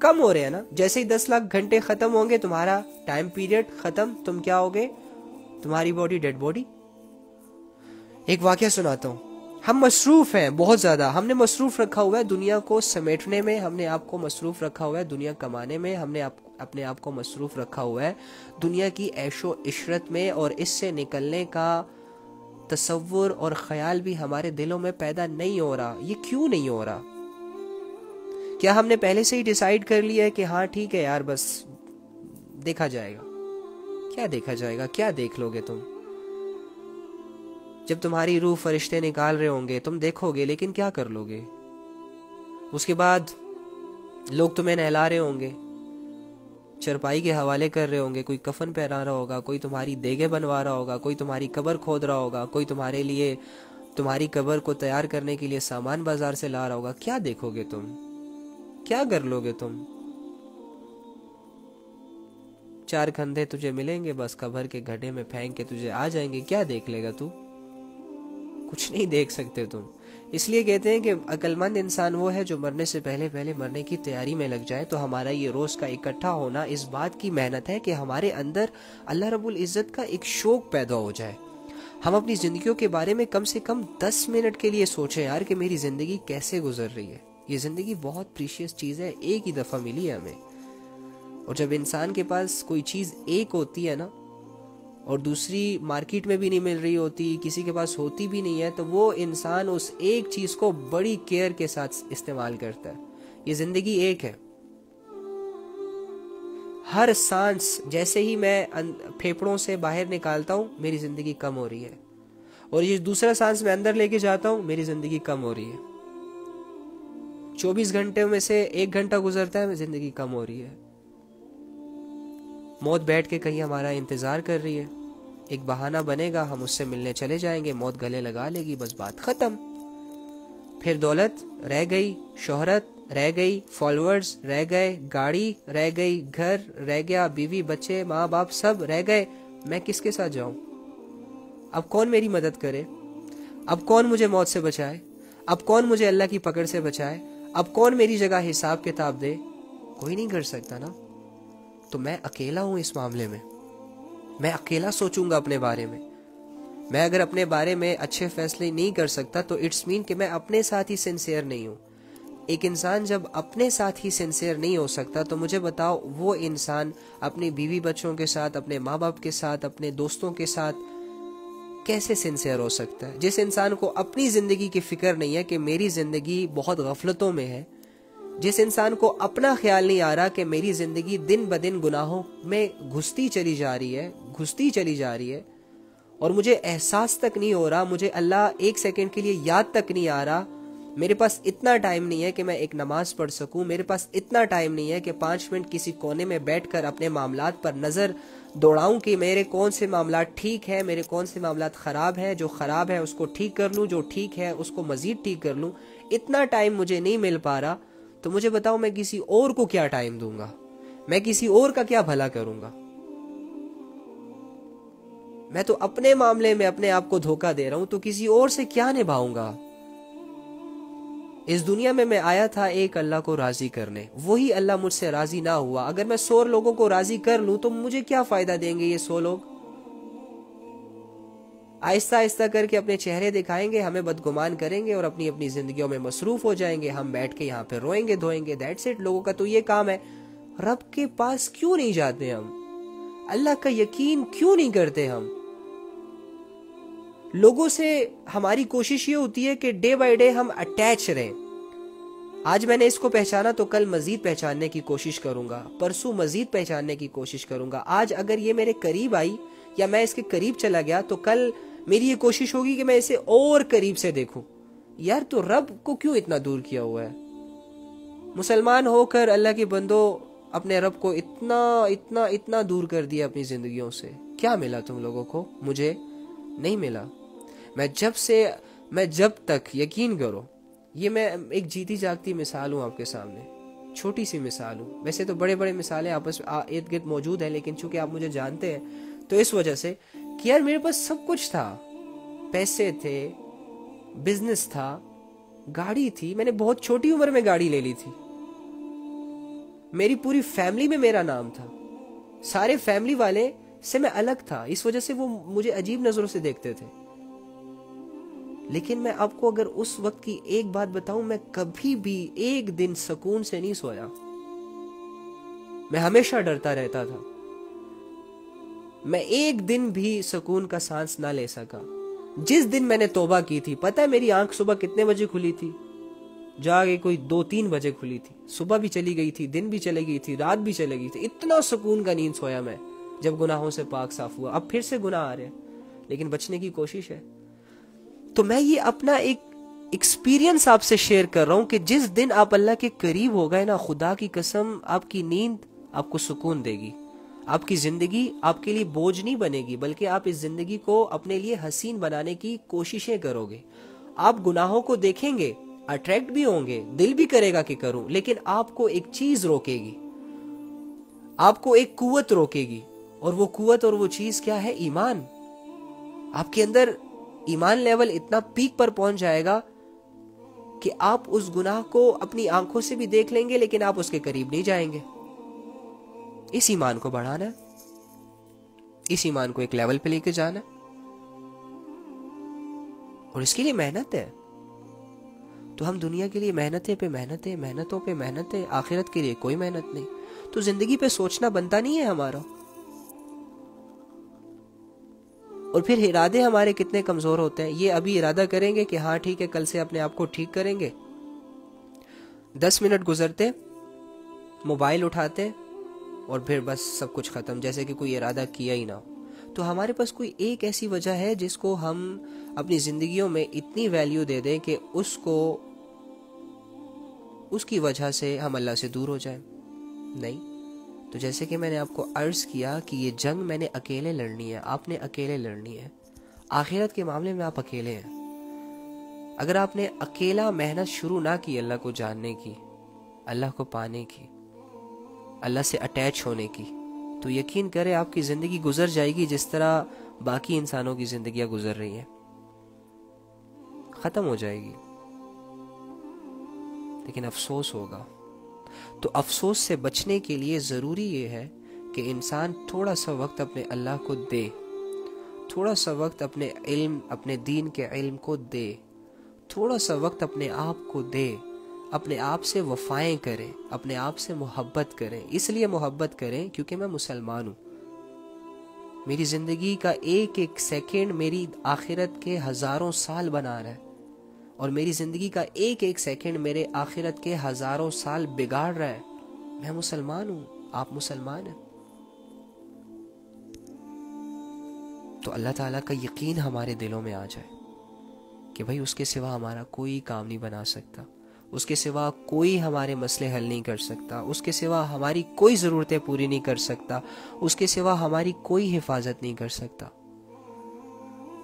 کم ہو رہے ہیں نا. جیسے ہی 10 لاکھ گھنٹے ختم ہوں گے تمہارا ٹائم پیریڈ ختم, تم کیا ہوگے, تمہاری باڈی ڈیڈ باڈی. ایک واقعہ سناتا ہوں. ہم مصروف ہیں بہت زیادہ, ہم نے مصروف رکھا ہوا ہے دنیا کو سمیٹنے میں, ہم نے آپ کو مصروف رکھا ہوا ہے دنیا کمانے میں, ہم نے اپنے آپ کو مصروف رکھا ہوا ہے دنیا کی عیش و عشرت میں, اور اس سے نکلنے کا تصور اور خیال بھی ہمارے دلوں میں پیدا نہیں ہو رہا. یہ کیوں نہیں ہو رہا؟ کیا ہم نے پہلے سے ہی ڈیسائیڈ کر لیا ہے کہ ہاں ٹھیک ہے یار بس دیکھا جائے گا؟ کیا دیکھا جائے گا, کیا دیکھ لو گے تم؟ جب تمہاری روح فرشتے نکال رہے ہوں گے تم دیکھو گے, لیکن کیا کر لو گے؟ اس کے بعد لوگ تمہیں نہلا رہے ہوں گے, چرپائی کے حوالے کر رہے ہوں گے, کوئی کفن پہنا رہا ہوگا, کوئی تمہاری دیگیں بنوا رہا ہوگا, کوئی تمہاری قبر کھود رہا ہوگا, کوئی تمہارے لیے تمہاری قبر کو تیار کرنے کے لیے سامان بازار سے لا رہا ہوگا. کیا دیکھو گے تم, کیا کر لو گے تم؟ 4 کندھے تجھے ملیں گے, بس قبر کے گڈھے میں پھینک کے تجھے آ جائیں گے. کیا دیکھ لے گا تو؟ کچھ نہیں دیکھ سکتے تم. اس لیے کہتے ہیں کہ عقل مند انسان وہ ہے جو مرنے سے پہلے مرنے کی تیاری میں لگ جائے. تو ہمارا یہ روز کا اکٹھا ہونا اس بات کی محنت ہے کہ ہمارے اندر اللہ رب العزت کا ایک شوق پیدا ہو جائے. ہم اپنی زندگیوں کے بارے میں کم سے کم 10 منٹ کے لیے سوچیں یار کہ میری زندگی کیسے گزر رہی ہے. یہ زندگی بہت پریشیس چیز ہے, ایک ہی دفعہ ملی ہے ہمیں. اور جب انسان کے پاس کوئی چیز ایک ہوتی ہے نا اور دوسری مارکیٹ میں بھی نہیں مل رہی ہوتی, کسی کے پاس ہوتی بھی نہیں ہے, تو وہ انسان اس ایک چیز کو بڑی کیئر کے ساتھ استعمال کرتا ہے. یہ زندگی ایک ہے. ہر سانس جیسے ہی میں پھیپھڑوں سے باہر نکالتا ہوں میری زندگی کم ہو رہی ہے, اور یہ دوسرا سانس میں اندر لے کے جاتا ہوں میری زندگی کم ہو رہی ہے. 24 گھنٹے میں سے 1 گھنٹہ گزرتا ہے زندگی کم ہو رہی ہے. موت بیٹھ کے کہیں ہمارا انتظار کر رہی ہے, ایک بہانہ بنے گا, ہم اس سے ملنے چلے جائیں گے, موت گلے لگا لے گی, بس بات ختم. پھر دولت رہ گئی, شہرت رہ گئی, فالوورز رہ گئے, گاڑی رہ گئی, گھر رہ گیا, بیوی بچے ماں باپ سب رہ گئے. میں کس کے ساتھ جاؤں؟ اب کون میری مدد کرے؟ اب کون مجھے موت سے بچائے؟ اب کون مجھے اللہ کی پکڑ سے بچائے؟ اب کون میری جگہ حساب کتاب دے؟ کوئی نہیں کر سکتا نا. تو میں اکیلا ہوں اس معاملے میں, میں اکیلا سوچوں گا اپنے بارے میں. میں اگر اپنے بارے میں اچھے فیصلے نہیں کر سکتا تو اٹس مین کہ میں اپنے ساتھ ہی سنسیئر نہیں ہوں. ایک انسان جب اپنے ساتھ ہی سنسیئر نہیں ہو سکتا تو مجھے بتاؤ وہ انسان اپنی بیوی بچوں کے ساتھ, اپنے ماں باپ کے ساتھ, اپنے دوستوں کے ساتھ کیسے سنسیئر ہو سکتا ہے؟ جس انسان کو اپنی زندگی کی فکر نہیں ہے کہ میری زندگی بہت غفلتوں میں ہے, جس انسان کو اپنا خیال نہیں آ رہا کہ میری زندگی دن بدن گناہوں میں گھستی چلی جا رہی ہے, اور مجھے احساس تک نہیں ہو رہا, مجھے اللہ 1 سیکنڈ کے لیے یاد تک نہیں آ رہا, میرے پاس اتنا ٹائم نہیں ہے کہ میں ایک نماز پڑھ سکوں, میرے پاس اتنا ٹائم نہیں ہے کہ 5 منٹ کسی کونے میں بیٹھ کر اپنے معاملات پر نظر دوڑاؤں کہ میرے کون سے معاملات ٹھیک ہیں, میرے کون سے معاملات خراب ہیں, جو خراب ہے اس کو ٹھیک کر لوں, جو ٹھیک ہے اس کو مزید ٹھیک کر لوں. اتنا ٹائم مجھے نہیں مل پا رہا. تو مجھے بتاؤ میں کسی اور کو کیا ٹائم دوں گا, میں کسی اور کا کیا بھلا کروں گا؟ میں تو اپنے معاملے میں اپنے آپ کو دھوکہ دے رہا ہوں, تو کسی اور سے کیا نبھاؤں گا؟ اس دنیا میں آیا تھا ایک اللہ کو راضی کرنے, وہی اللہ مجھ سے راضی نہ ہوا. اگر میں 100 لوگوں کو راضی کر لوں تو مجھے کیا فائدہ دیں گے یہ 100 لوگ؟ آہستہ آہستہ کر کے اپنے چہرے دکھائیں گے, ہمیں بدگمان کریں گے اور اپنی اپنی زندگیوں میں مصروف ہو جائیں گے. ہم بیٹھ کے یہاں پہ روئیں گے دھوئیں گے, دیٹس اٹ. لوگوں کا تو یہ کام ہے. رب کے پاس کیوں نہیں جاتے ہم؟ اللہ کا یقین کیوں نہیں کرتے ہم؟ لوگوں سے ہماری کوشش یہ ہوتی ہے کہ ڈے بائی ڈے ہم اٹیچ رہیں. آج میں نے اس کو پہچانا تو کل مزید پہچاننے کی کوشش کروں گا, پرسوں مزید پہچاننے کی کوشش کروں گا. آج اگر یہ میرے قریب آئی یا میں اس کے قریب چلا گیا تو کل میری یہ کوشش ہوگی کہ میں اسے اور قریب سے دیکھوں. یار تو رب کو کیوں اتنا دور کیا ہوا ہے؟ مسلمان ہو کر اللہ کے بندوں اپنے رب کو اتنا اتنا اتنا دور کر دیا اپنی زندگیوں سے. کیا ملا تم لوگوں کو؟ مجھے نہیں ملا. میں جب تک یقین کرو, یہ میں ایک جیتی جاگتی مثال ہوں آپ کے سامنے, چھوٹی سی مثال ہوں. ویسے تو بڑے بڑے مثالیں آپس میں ارد گرد موجود ہیں, لیکن چونکہ آپ مجھے جانتے ہیں تو اس وجہ سے کہ یار میرے پاس سب کچھ تھا, پیسے تھے, بزنس تھا, گاڑی تھی. میں نے بہت چھوٹی عمر میں گاڑی لے لی تھی. میری پوری فیملی میں میرا نام تھا, سارے فیملی والے سے میں الگ تھا, اس وجہ سے وہ مجھے عجیب نظروں سے دیکھتے تھے. لیکن میں آپ کو اگر اس وقت کی ایک بات بتاؤں, میں کبھی بھی ایک دن سکون سے نہیں سویا. میں ہمیشہ ڈرتا رہتا تھا. میں ایک دن بھی سکون کا سانس نہ لے سکا. جس دن میں نے توبہ کی تھی, پتہ ہے میری آنکھ صبح کتنے بجے کھلی تھی؟ جا کے کوئی 2-3 بجے کھلی تھی. صبح بھی چلی گئی تھی, دن بھی چلی گئی تھی, رات بھی چلی گئی تھی. اتنا سکون کا نیند سویا میں جب گناہوں سے پاک صاف ہوا. اب پھر سے گناہ آ رہے ہیں لیکن بچنے کی کوشش ہے. تو میں یہ اپنا ایک ایکسپیرینس آپ سے شیئر کر رہا ہوں کہ جس دن آپ اللہ کے قریب ہو گئے نا, خدا کی قسم آپ کی نیند آپ کو سکون دے گی. آپ کی زندگی آپ کے لیے بوجھ نہیں بنے گی, بلکہ آپ اس زندگی کو اپنے لیے حسین بنانے کی کوششیں کرو گے. آپ گناہوں کو دیکھیں گے, اٹریکٹ بھی ہوں گے, دل بھی کرے گا کہ کروں, لیکن آپ کو ایک چیز روکے گی, آپ کو ایک قوت روکے گی. اور وہ قوت اور وہ چیز کیا ہے؟ ایمان. آپ کے اندر ایمان لیول اتنا پیک پر پہنچ جائے گا کہ آپ اس گناہ کو اپنی آنکھوں سے بھی دیکھ لیں گے لیکن آپ اس کے قریب نہیں جائیں گے. اس ایمان کو بڑھانا ہے, اس ایمان کو ایک لیول پہ لے کے جانا ہے, اور اس کے لیے محنت ہے. تو ہم دنیا کے لیے محنتیں پہ محنتیں, محنتوں پہ محنتیں, آخرت کے لیے کوئی محنت نہیں. تو زندگی پہ سوچنا بنتا نہیں ہے ہمارا. اور پھر ارادے ہمارے کتنے کمزور ہوتے ہیں. یہ ابھی ارادہ کریں گے کہ ہاں ٹھیک ہے کل سے اپنے آپ کو ٹھیک کریں گے, 10 منٹ گزرتے موبائل اٹھاتے اور پھر بس سب کچھ ختم, جیسے کہ کوئی ارادہ کیا ہی نہ ہو. تو ہمارے پاس کوئی ایک ایسی وجہ ہے جس کو ہم اپنی زندگیوں میں اتنی ویلیو دے دیں کہ اس کی وجہ سے ہم اللہ سے دور ہو جائیں؟ نہیں. تو جیسے کہ میں نے آپ کو عرض کیا کہ یہ جنگ میں نے اکیلے لڑنی ہے, آپ نے اکیلے لڑنی ہے. آخرت کے معاملے میں آپ اکیلے ہیں. اگر آپ نے اکیلا محنت شروع نہ کی اللہ کو جاننے کی, اللہ کو پانے کی, اللہ سے اٹیچ ہونے کی, تو یقین کرے آپ کی زندگی گزر جائے گی جس طرح باقی انسانوں کی زندگیاں گزر رہی ہیں, ختم ہو جائے گی. لیکن افسوس ہوگا. تو افسوس سے بچنے کے لیے ضروری یہ ہے کہ انسان تھوڑا سا وقت اپنے اللہ کو دے, تھوڑا سا وقت اپنے علم, اپنے دین کے علم کو دے, تھوڑا سا وقت اپنے آپ کو دے, اپنے آپ سے وفائیں کریں, اپنے آپ سے محبت کریں. اس لیے محبت کریں کیونکہ میں مسلمان ہوں. میری زندگی کا ایک ایک سیکنڈ میری آخرت کے ہزاروں سال بنا رہا ہے, اور میری زندگی کا ایک ایک سیکنڈ میرے آخرت کے ہزاروں سال بگاڑ رہا ہے. میں مسلمان ہوں, آپ مسلمان ہیں. تو اللہ تعالیٰ کا یقین ہمارے دلوں میں آ جائے کہ بھائی اس کے سوا ہمارا کوئی کام نہیں بنا سکتا, اس کے سوا کوئی ہمارے مسئلے حل نہیں کر سکتا, اس کے سوا ہماری کوئی ضرورتیں پوری نہیں کر سکتا, اس کے سوا ہماری کوئی حفاظت نہیں کر سکتا.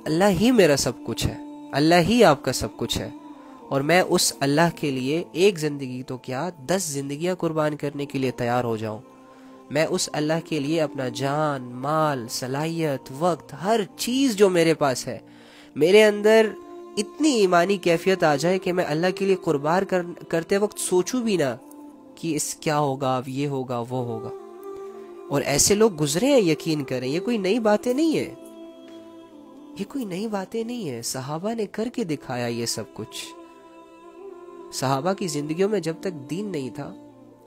اللہ ہی میرا سب کچھ ہے, اللہ ہی آپ کا سب کچھ ہے. اور میں اس اللہ کے لیے ایک زندگی تو کیا 10 زندگیاں قربان کرنے کے لیے تیار ہو جاؤں. میں اس اللہ کے لیے اپنا جان, مال, صلاحیت, وقت, ہر چیز جو میرے پاس ہے, میرے اندر اتنی ایمانی کیفیت آ جائے کہ میں اللہ کے لیے قربان کرتے وقت سوچوں بھی نہ کہ اس کیا ہوگا, یہ ہوگا, وہ ہوگا. اور ایسے لوگ گزرے ہیں, یقین کریں, یہ کوئی نئی باتیں نہیں ہے, یہ کوئی نئی باتیں نہیں ہے. صحابہ نے کر کے دکھایا یہ سب کچھ. صحابہ کی زندگیوں میں جب تک دین نہیں تھا,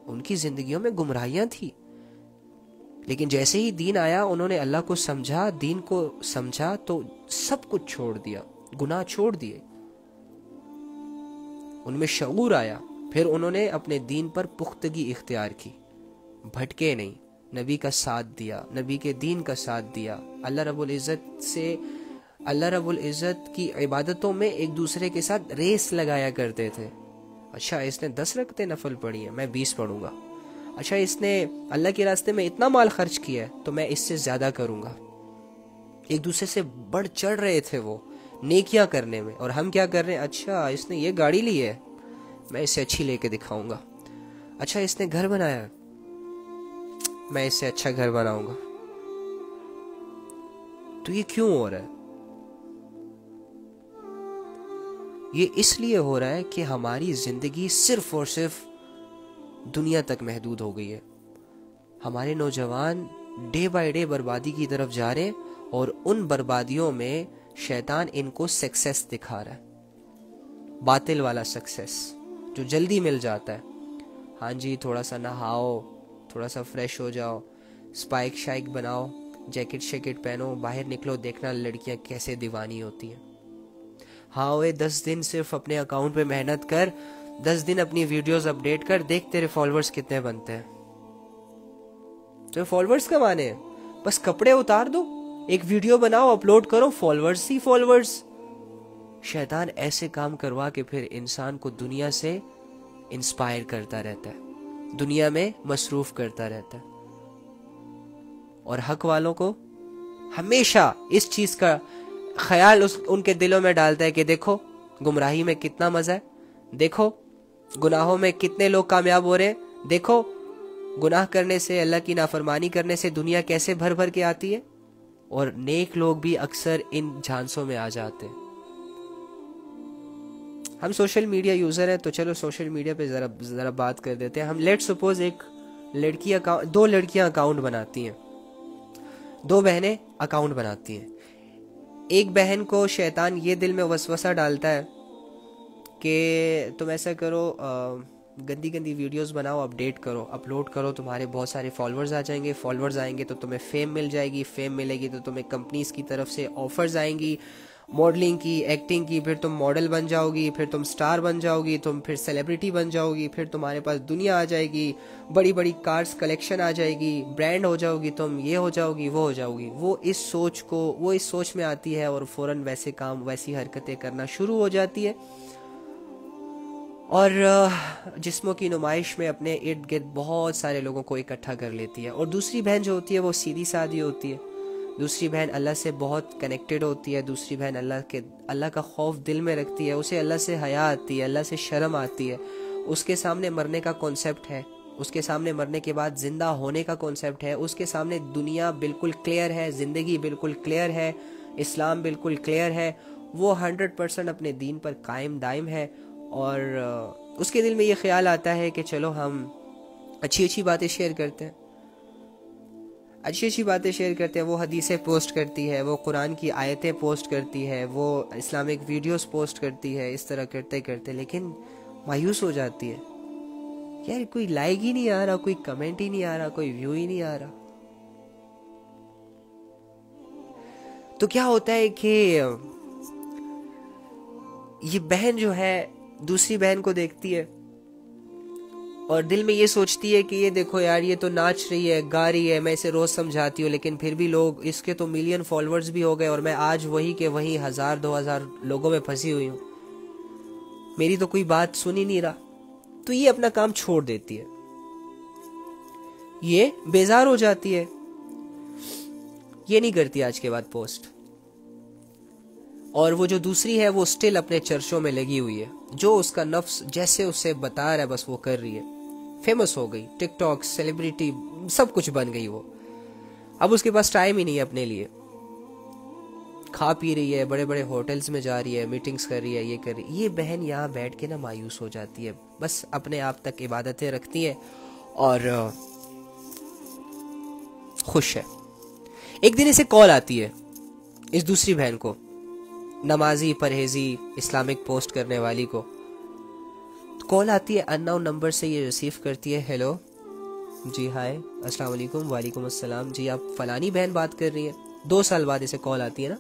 ان کی زندگیوں میں گمراہیاں تھی, لیکن جیسے ہی دین آیا انہوں نے اللہ کو سمجھا، دین کو سمجھا تو سب کچھ چھوڑ دیا، گناہ چھوڑ دیے، ان میں شعور آیا، پھر انہوں نے اپنے دین پر پختگی اختیار کی، بھٹکے نہیں، نبی کا ساتھ دیا، نبی کے دین کا ساتھ دیا، اللہ رب العزت کی عبادتوں میں ایک دوسرے کے ساتھ ریس لگایا کرتے تھے. اچھا اس نے 10 رکعتیں نفل پڑھی ہیں، میں 20 پڑھوں گا. اچھا اس نے اللہ کے راستے میں اتنا مال خرچ کیا ہے تو میں اس سے زیادہ کروں گا. ایک دوسرے سے بڑھ چڑھ رہے تھے وہ نیکیاں کرنے میں، اور ہم کیا کر رہے ہیں؟ اچھا اس نے یہ گاڑی لی ہے، میں اسے اچھی لے کے دکھاؤں گا. اچھا اس نے گھر بنایا، میں اس سے اچھا گھر بناؤں گا. تو یہ کیوں ہو رہا ہے؟ یہ اس لیے ہو رہا ہے کہ ہماری زندگی صرف اور صرف دنیا تک محدود ہو گئی ہے. ہمارے نوجوان ڈے بائی ڈے بربادی کی طرف جا رہے ہیں، اور ان بربادیوں میں شیطان ان کو سکسیس دکھا رہا ہے، باطل والا سکسیس جو جلدی مل جاتا ہے. ہاں جی تھوڑا سا نہاؤ، تھوڑا سا فریش ہو جاؤ، اسپائک شائک بناؤ، جیکٹ شیکٹ پہنو، باہر نکلو، دیکھنا لڑکیاں کیسے دیوانی ہوتی ہیں. ہاں وہ 10 دن صرف اپنے اکاؤنٹ پہ محنت کر، 10 دن اپنی ویڈیوز اپڈیٹ کر، دیکھ تیرے فالوورز کتنے بنتے ہیں. تو فالوورز کمانے ہیں، بس کپڑے اتار دو، ایک ویڈیو بناؤ، اپلوڈ کرو، فالوورز ہی فالوورز. شیطان ایسے کام کروا کے پھر انسان کو دنیا سے انسپائر کرتا رہتا ہے، دنیا میں مصروف کرتا رہتا ہے، اور حق والوں کو ہمیشہ اس چیز کا خیال ان کے دلوں میں ڈالتا ہے کہ دیکھو گمراہی میں کتنا مزہ ہے، دیکھو گناہوں میں کتنے لوگ کامیاب ہو رہے ہیں، دیکھو گناہ کرنے سے، اللہ کی نافرمانی کرنے سے دنیا کیسے بھر بھر کے آتی ہے. اور نیک لوگ بھی اکثر ان جھانسوں میں آ جاتے ہیں. ہم سوشل میڈیا یوزر ہیں تو چلو سوشل میڈیا پہ ذرا بات کر دیتے ہیں. ہم لیٹ سپوز دو لڑکیاں اکاؤنٹ بناتی ہیں، 2 بہنیں اکاؤنٹ بناتی ہیں. ایک بہن کو شیطان یہ دل میں وسوسہ ڈالتا ہے کہ تم ایسا کرو، گندی گندی ویڈیوز بناؤ، اپڈیٹ کرو، اپلوڈ کرو، تمہارے بہت سارے فالوورز آ جائیں گے، فالوورز آئیں گے تو تمہیں فیم مل جائے گی، فیم ملے گی تو تمہیں کمپنیز کی طرف سے آفرز آئیں گی، ماڈلنگ کی، ایکٹنگ کی، پھر تم ماڈل بن جاؤ گی، پھر تم سٹار بن جاؤ گی، تم پھر سیلیبریٹی بن جاؤ گی، پھر تمہارے پاس دنیا آ جائے گی، بڑی بڑی کارز کلیکشن آ جائے گی، برانڈ ہو جاؤ گی تم، یہ ہو جاؤ گی، وہ ہو جاؤ گی. وہ اس سوچ میں آتی ہے اور فوراً ویسے کام، ویسی حرکتیں کرنا شروع ہو جاتی ہے، اور جسموں کی نمائش میں اپنے ارد گرد بہت سارے لوگوں کو اکٹھا کر لیتی ہے. اور دوسری بہن جو ہوتی ہے وہ سیدھی سادھی ہوتی ہے، دوسری بہن اللہ سے بہت کنیکٹڈ ہوتی ہے، دوسری بہن اللہ کا خوف دل میں رکھتی ہے، اسے اللہ سے حیا آتی ہے، اللہ سے شرم آتی ہے. اس کے سامنے مرنے کا کانسیپٹ ہے، اس کے سامنے مرنے کے بعد زندہ ہونے کا کانسیپٹ ہے، اس کے سامنے دنیا بالکل کلیئر ہے، زندگی بالکل کلیئر ہے، اسلام بالکل کلیئر ہے. وہ 100% اپنے دین پر قائم دائم ہے، اور اس کے دل میں یہ خیال آتا ہے کہ چلو ہم اچھی باتیں شیئر کرتے ہیں، اچھی باتیں شیئر کرتے ہیں. وہ حدیثیں پوسٹ کرتی ہے، وہ قرآن کی آیتیں پوسٹ کرتی ہے، وہ اسلامک ویڈیوز پوسٹ کرتی ہے. اس طرح کرتے لیکن مایوس ہو جاتی ہے، یار کوئی لائک ہی نہیں آ رہا، کوئی کمنٹ ہی نہیں آ رہا، کوئی ویو ہی نہیں آ رہا. تو کیا ہوتا ہے کہ یہ بہن جو ہے دوسری بہن کو دیکھتی ہے اور دل میں یہ سوچتی ہے کہ یہ دیکھو یار، یہ تو ناچ رہی ہے، گا رہی ہے، میں اسے روز سمجھاتی ہوں، لیکن پھر بھی لوگ، اس کے تو ملین فالوورز بھی ہو گئے اور میں آج وہی کہ وہی 1000-2000 لوگوں میں پھنسی ہوئی ہوں، میری تو کوئی بات سن ہی نہیں رہا. تو یہ اپنا کام چھوڑ دیتی ہے، یہ بیزار ہو جاتی ہے، یہ نہیں کرتی آج کے بعد پوسٹ. اور وہ جو دوسری ہے وہ سٹل اپنے چرچوں میں لگی ہوئی ہے، جو اس کا نفس جیسے اسے بتا رہا ہے بس وہ کر رہی ہے. فیمس ہو گئی، ٹک ٹاک، سیلیبریٹی، سب کچھ بن گئی وہ. اب اس کے پاس ٹائم ہی نہیں ہے اپنے لیے. کھا پی رہی ہے، بڑے بڑے ہوٹلز میں جا رہی ہے، میٹنگز کر رہی ہے، یہ کر رہی ہے. یہ بہن یہاں بیٹھ کے نا مایوس ہو جاتی ہے، بس اپنے آپ تک عبادتیں رکھتی ہے اور خوش ہے. ایک دن اسے کال آتی ہے، اس دوسری بہن کو، نمازی، پرہیزی، اسلامک پوسٹ کرنے والی کو کال آتی ہے، ان نون نمبر سے. یہ ریسیو کرتی ہے. ہیلو، جی ہائے السلام علیکم. وعلیکم السلام. جی آپ فلانی بہن بات کر رہی ہیں؟ 2 سال بعد اسے کال آتی ہے نا.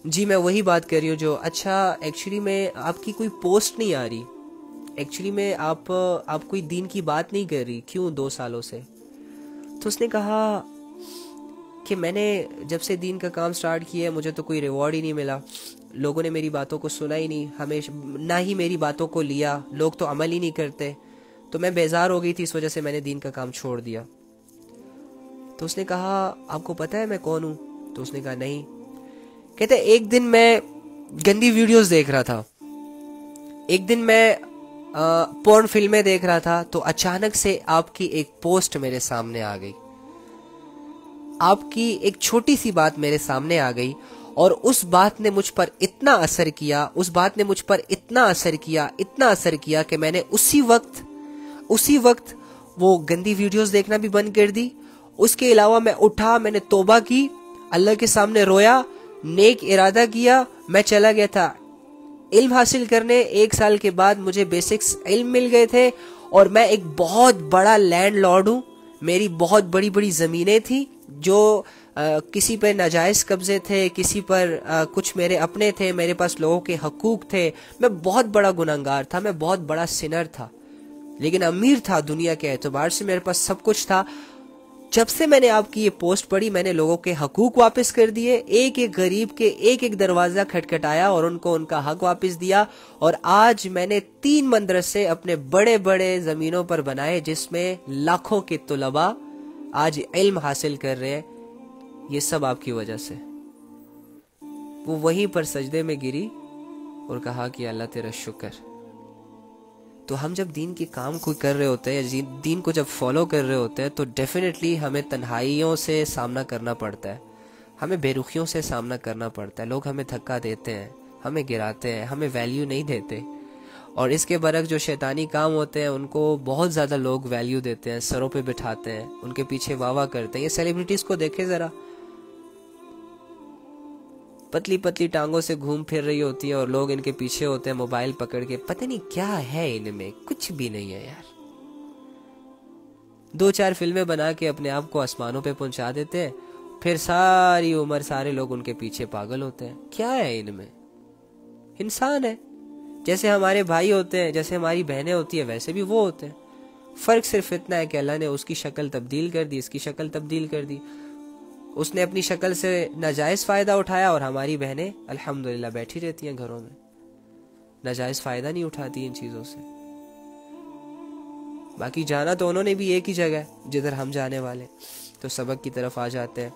جی میں وہی بات کر رہی ہوں جو اچھا ایکچولی میں آپ کی کوئی پوسٹ نہیں آ رہی. ایکچولی میں آپ کوئی دین کی بات نہیں کر رہی. کیوں 2 سالوں سے؟ تو اس نے کہا کہ میں نے جب سے دین کا کام سٹارٹ کیا ہے مجھے تو کوئی ریوارڈ ہی نہیں ملا. لوگوں نے میری باتوں کو سنا ہی نہیں, ہمیشہ نہ ہی میری باتوں کو لیا. لوگ تو عمل ہی نہیں کرتے. تو میں بیزار ہو گئی تھی, اس وجہ سے میں نے دین کا کام چھوڑ دیا. تو اس نے کہا آپ کو پتہ ہے میں کون ہوں؟ تو اس نے کہا نہیں. کہتے ایک دن میں گندی ویڈیوز دیکھ رہا تھا, ایک دن میں پورن فلمیں دیکھ رہا تھا, تو اچانک سے آپ کی ایک پوسٹ میرے سامنے آ گئی. آپ کی ایک چھوٹی سی بات میرے سامنے آ گئی, اور اس بات نے مجھ پر اتنا اثر کیا, اس بات نے مجھ پر اتنا اثر کیا کہ میں نے اسی وقت وہ گندی ویڈیوز دیکھنا بھی بند کر دی. اس کے علاوہ میں اٹھا, میں نے توبہ کی, اللہ کے سامنے رویا, نیک ارادہ کیا, میں چلا گیا تھا علم حاصل کرنے. 1 سال کے بعد مجھے بیسکس علم مل گئے تھے, اور میں ایک بہت بڑا لینڈ لارڈ ہوں. میری بہت بڑی بڑی زمینیں تھیں جو کسی پر ناجائز قبضے تھے, کسی پر کچھ میرے اپنے تھے, میرے پاس لوگوں کے حقوق تھے. میں بہت بڑا گنہگار تھا, میں بہت بڑا سنر تھا, لیکن امیر تھا دنیا کے اعتبار سے, میرے پاس سب کچھ تھا. جب سے میں نے آپ کی یہ پوسٹ پڑھی میں نے لوگوں کے حقوق واپس کر دیے, ایک ایک غریب کے ایک ایک دروازہ کھٹکھٹایا اور ان کو ان کا حق واپس دیا. اور آج میں نے 3 مدرسے اپنے بڑے بڑے زمینوں پر بنائے جس میں لاکھوں کے طلباء آج علم حاصل کر رہے ہیں. یہ سب آپ کی وجہ سے. وہ وہیں پر سجدے میں گری اور کہا کہ اللہ تیرا شکر. تو ہم جب دین کے کام کو کر رہے ہوتے ہیں, دین کو جب فالو کر رہے ہوتے ہیں, تو ڈیفینیٹلی ہمیں تنہائیوں سے سامنا کرنا پڑتا ہے, ہمیں بے رخیوں سے سامنا کرنا پڑتا ہے. لوگ ہمیں دھکا دیتے ہیں, ہمیں گراتے ہیں, ہمیں ویلیو نہیں دیتے. اور اس کے برعکس جو شیطانی کام ہوتے ہیں ان کو بہت زیادہ لوگ ویلیو دیتے ہیں, سروں پہ بٹھاتے ہیں, ان کے پیچھے واہ واہ کرتے ہیں. یہ سیلیبریٹیز کو دیکھیں ذرا, پتلی پتلی ٹانگوں سے گھوم پھر رہی ہوتی ہے اور لوگ ان کے پیچھے ہوتے ہیں موبائل پکڑ کے. پتہ نہیں کیا ہے ان میں, کچھ بھی نہیں ہے یار. 2-4 فلمیں بنا کے اپنے آپ کو آسمانوں پہ پہنچا دیتے ہیں, پھر ساری عمر سارے لوگ ان کے پیچھے پاگل ہوتے ہیں. کیا ہے ان میں؟ انسان ہے, جیسے ہمارے بھائی ہوتے ہیں, جیسے ہماری بہنیں ہوتی ہیں, ویسے بھی وہ ہوتے ہیں. فرق صرف اتنا ہے کہ اللہ نے اس کی شکل تبدیل کر دی, اس کی شکل تبدیل کر دی. اس نے اپنی شکل سے ناجائز فائدہ اٹھایا, اور ہماری بہنیں الحمدللہ بیٹھی رہتی ہیں گھروں میں, ناجائز فائدہ نہیں اٹھاتی ان چیزوں سے. باقی جانا تو انہوں نے بھی ایک ہی جگہ ہے جدھر ہم جانے والے. تو سبق کی طرف آ جاتے ہیں.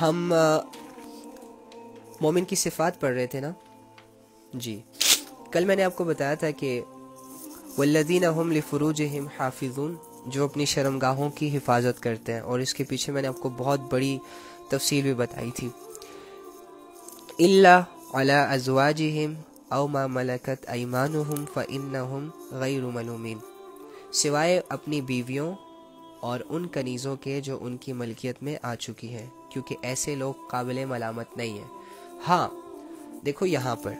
ہم مومن کی صفات پڑھ رہے تھے نا. جی کل میں نے آپ کو بتایا تھا کہ والذین هم لفروجہم حافظون, جو اپنی شرمگاہوں کی حفاظت کرتے ہیں. اور اس کے پیچھے میں نے آپ کو بہت بڑی تفصیل بھی بتائی تھی. الا علی ازواجہم او ما ملکت ایمانہم فانہم غیر ملومین, سوائے اپنی بیویوں اور ان کنیزوں کے جو ان کی ملکیت میں آ چکی ہیں, کیونکہ ایسے لوگ قابل ملامت نہیں ہیں. ہاں دیکھو یہاں پر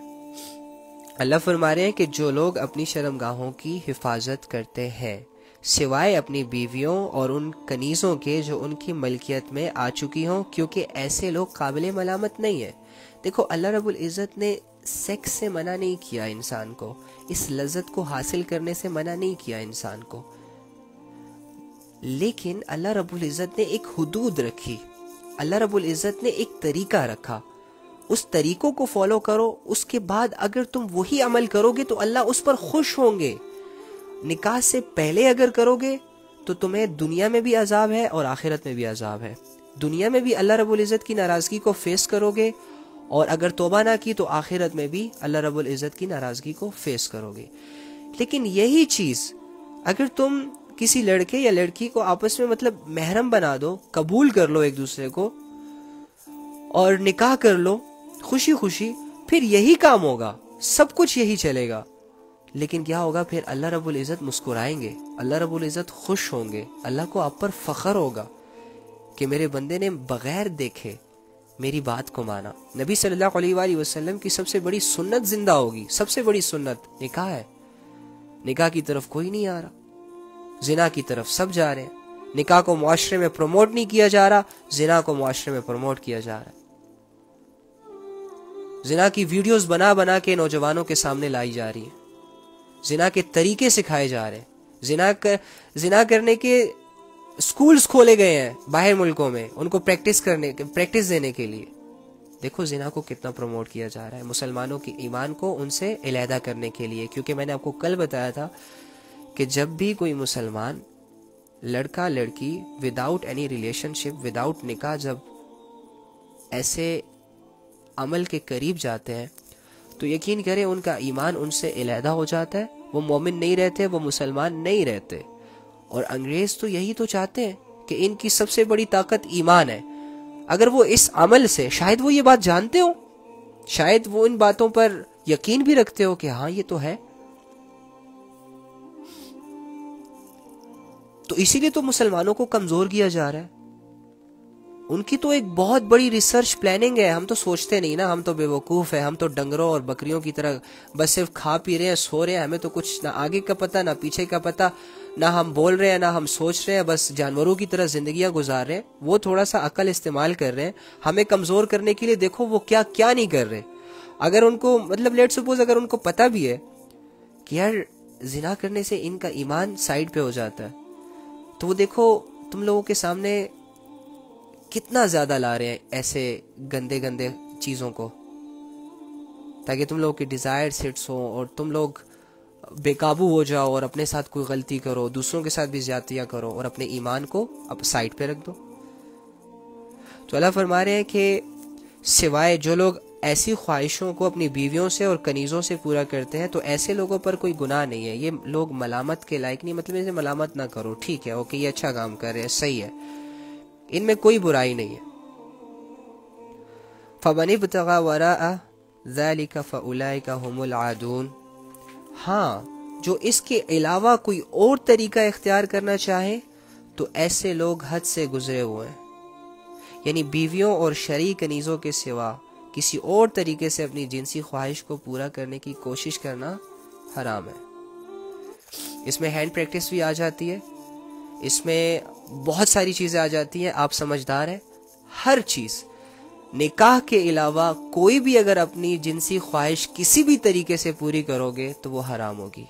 اللہ فرما رہے ہیں کہ جو لوگ اپنی شرمگاہوں کی حفاظت کرتے ہیں سوائے اپنی بیویوں اور ان کنیزوں کے جو ان کی ملکیت میں آ چکی ہوں, کیونکہ ایسے لوگ قابل ملامت نہیں ہیں. دیکھو اللہ رب العزت نے سیکس سے منع نہیں کیا انسان کو, اس لذت کو حاصل کرنے سے منع نہیں کیا انسان کو, لیکن اللہ رب العزت نے ایک حدود رکھی, اللہ رب العزت نے ایک طریقہ رکھا. اس طریقوں کو فالو کرو, اس کے بعد اگر تم وہی عمل کرو گے تو اللہ اس پر خوش ہوں گے. نکاح سے پہلے اگر کرو گے تو تمہیں دنیا میں بھی عذاب ہے اور آخرت میں بھی عذاب ہے. دنیا میں بھی اللہ رب العزت کی ناراضگی کو فیس کرو گے, اور اگر توبہ نہ کی تو آخرت میں بھی اللہ رب العزت کی ناراضگی کو فیس کرو گے. لیکن یہی چیز اگر تم کسی لڑکے یا لڑکی کو آپس میں مطلب محرم بنا دو, قبول کر لو ایک دوسرے کو اور نکاح کر لو خوشی خوشی, پھر یہی کام ہوگا, سب کچھ یہی چلے گا. لیکن کیا ہوگا پھر اللہ رب العزت مسکرائیں گے, اللہ رب العزت خوش ہوں گے, اللہ کو آپ پر فخر ہوگا کہ میرے بندے نے بغیر دیکھے میری بات کو مانا. نبی صلی اللہ علیہ وآلہ وسلم کی سب سے بڑی سنت زندہ ہوگی, سب سے بڑی سنت نکاح ہے. نکاح کی طرف کوئی نہیں آ رہا, زنا کی طرف سب جا رہے ہیں. نکاح کو معاشرے میں پروموٹ نہیں کیا جا رہا, زنا کو معاشرے میں پروموٹ کیا جا رہا ہے. زنا کی ویڈیوز بنا بنا کے نوجوانوں کے سامنے لائی جا رہی ہیں, زنا کے طریقے سکھائے جا رہے ہیں, زنا کرنے کے سکولز کھولے گئے ہیں باہر ملکوں میں ان کو پریکٹس دینے کے لیے. دیکھو زنا کو کتنا پروموٹ کیا جا رہا ہے, مسلمانوں کے ایمان کو ان سے علیحدہ کرنے کے لیے. کیونکہ میں نے آپ کو کل بتایا تھا کہ جب بھی کوئی مسلمان لڑکا لڑکی وداؤٹ اینی ریلیشن شپ, وداؤٹ نکاح, جب ایسے عمل کے قریب جاتے ہیں تو یقین کریں ان کا ایمان ان سے علیحدہ ہو جاتا ہے. وہ مومن نہیں رہتے, وہ مسلمان نہیں رہتے. اور انگریز تو یہی تو چاہتے ہیں کہ ان کی سب سے بڑی طاقت ایمان ہے. اگر وہ اس عمل سے, شاید وہ یہ بات جانتے ہو, شاید وہ ان باتوں پر یقین بھی رکھتے ہو کہ ہاں یہ تو ہے, تو اسی لیے تو مسلمانوں کو کمزور کیا جا رہا ہے. ان کی تو ایک بہت بڑی ریسرچ پلاننگ ہے. ہم تو سوچتے نہیں نا, ہم تو بے وقوف ہیں, ہم تو ڈنگروں اور بکریوں کی طرح بس صرف کھا پی رہے ہیں, سو رہے ہیں. ہمیں تو کچھ نہ آگے کا پتہ نہ پیچھے کا پتہ, نہ ہم بول رہے ہیں نہ ہم سوچ رہے ہیں, بس جانوروں کی طرح زندگیاں گزار رہے ہیں. وہ تھوڑا سا عقل استعمال کر رہے ہیں ہمیں کمزور کرنے کے لیے. دیکھو وہ کیا کیا نہیں کر رہے. اگر ان کو مطلب لیٹ سپوز اگر ان کو پتہ بھی ہے کہ یار زنا کرنے سے ان کا ایمان سائڈ پہ ہو جاتا ہے, تو وہ دیکھو تم لوگوں کے سامنے کتنا زیادہ لا رہے ہیں ایسے گندے گندے چیزوں کو, تاکہ تم لوگوں کی ڈیزائرز ہٹس ہوں اور تم لوگ بے قابو ہو جاؤ اور اپنے ساتھ کوئی غلطی کرو, دوسروں کے ساتھ بھی زیادتیاں کرو اور اپنے ایمان کو اب سائڈ پہ رکھ دو. تو اللہ فرما رہے ہیں کہ سوائے جو لوگ ایسی خواہشوں کو اپنی بیویوں سے اور کنیزوں سے پورا کرتے ہیں تو ایسے لوگوں پر کوئی گناہ نہیں ہے. یہ لوگ ملامت کے لائق نہیں, مطلب اسے ملامت نہ کرو, ٹھیک ہے اوکے یہ اچھا کام کر رہے ہیں, صحیح ہے, ان میں کوئی برائی نہیں ہے. فَمَنِ ابْتَغَىٰ وَرَاءَ ذَلِكَ فَأُولَٰئِكَ هُمُ الْعَادُونَ. ہاں جو اس کے علاوہ کوئی اور طریقہ اختیار کرنا چاہے تو ایسے لوگ حد سے گزرے ہوئے ہیں. یعنی بیویوں اور شرعی کنیزوں کے سوا کسی اور طریقے سے اپنی جنسی خواہش کو پورا کرنے کی کوشش کرنا حرام ہے. اس میں ہینڈ پریکٹس بھی آ جاتی ہے, اس میں بہت ساری چیزیں آ جاتی ہیں. آپ سمجھدار ہیں, ہر چیز نکاح کے علاوہ کوئی بھی اگر اپنی جنسی خواہش کسی بھی طریقے سے پوری کرو گے تو وہ حرام ہوگی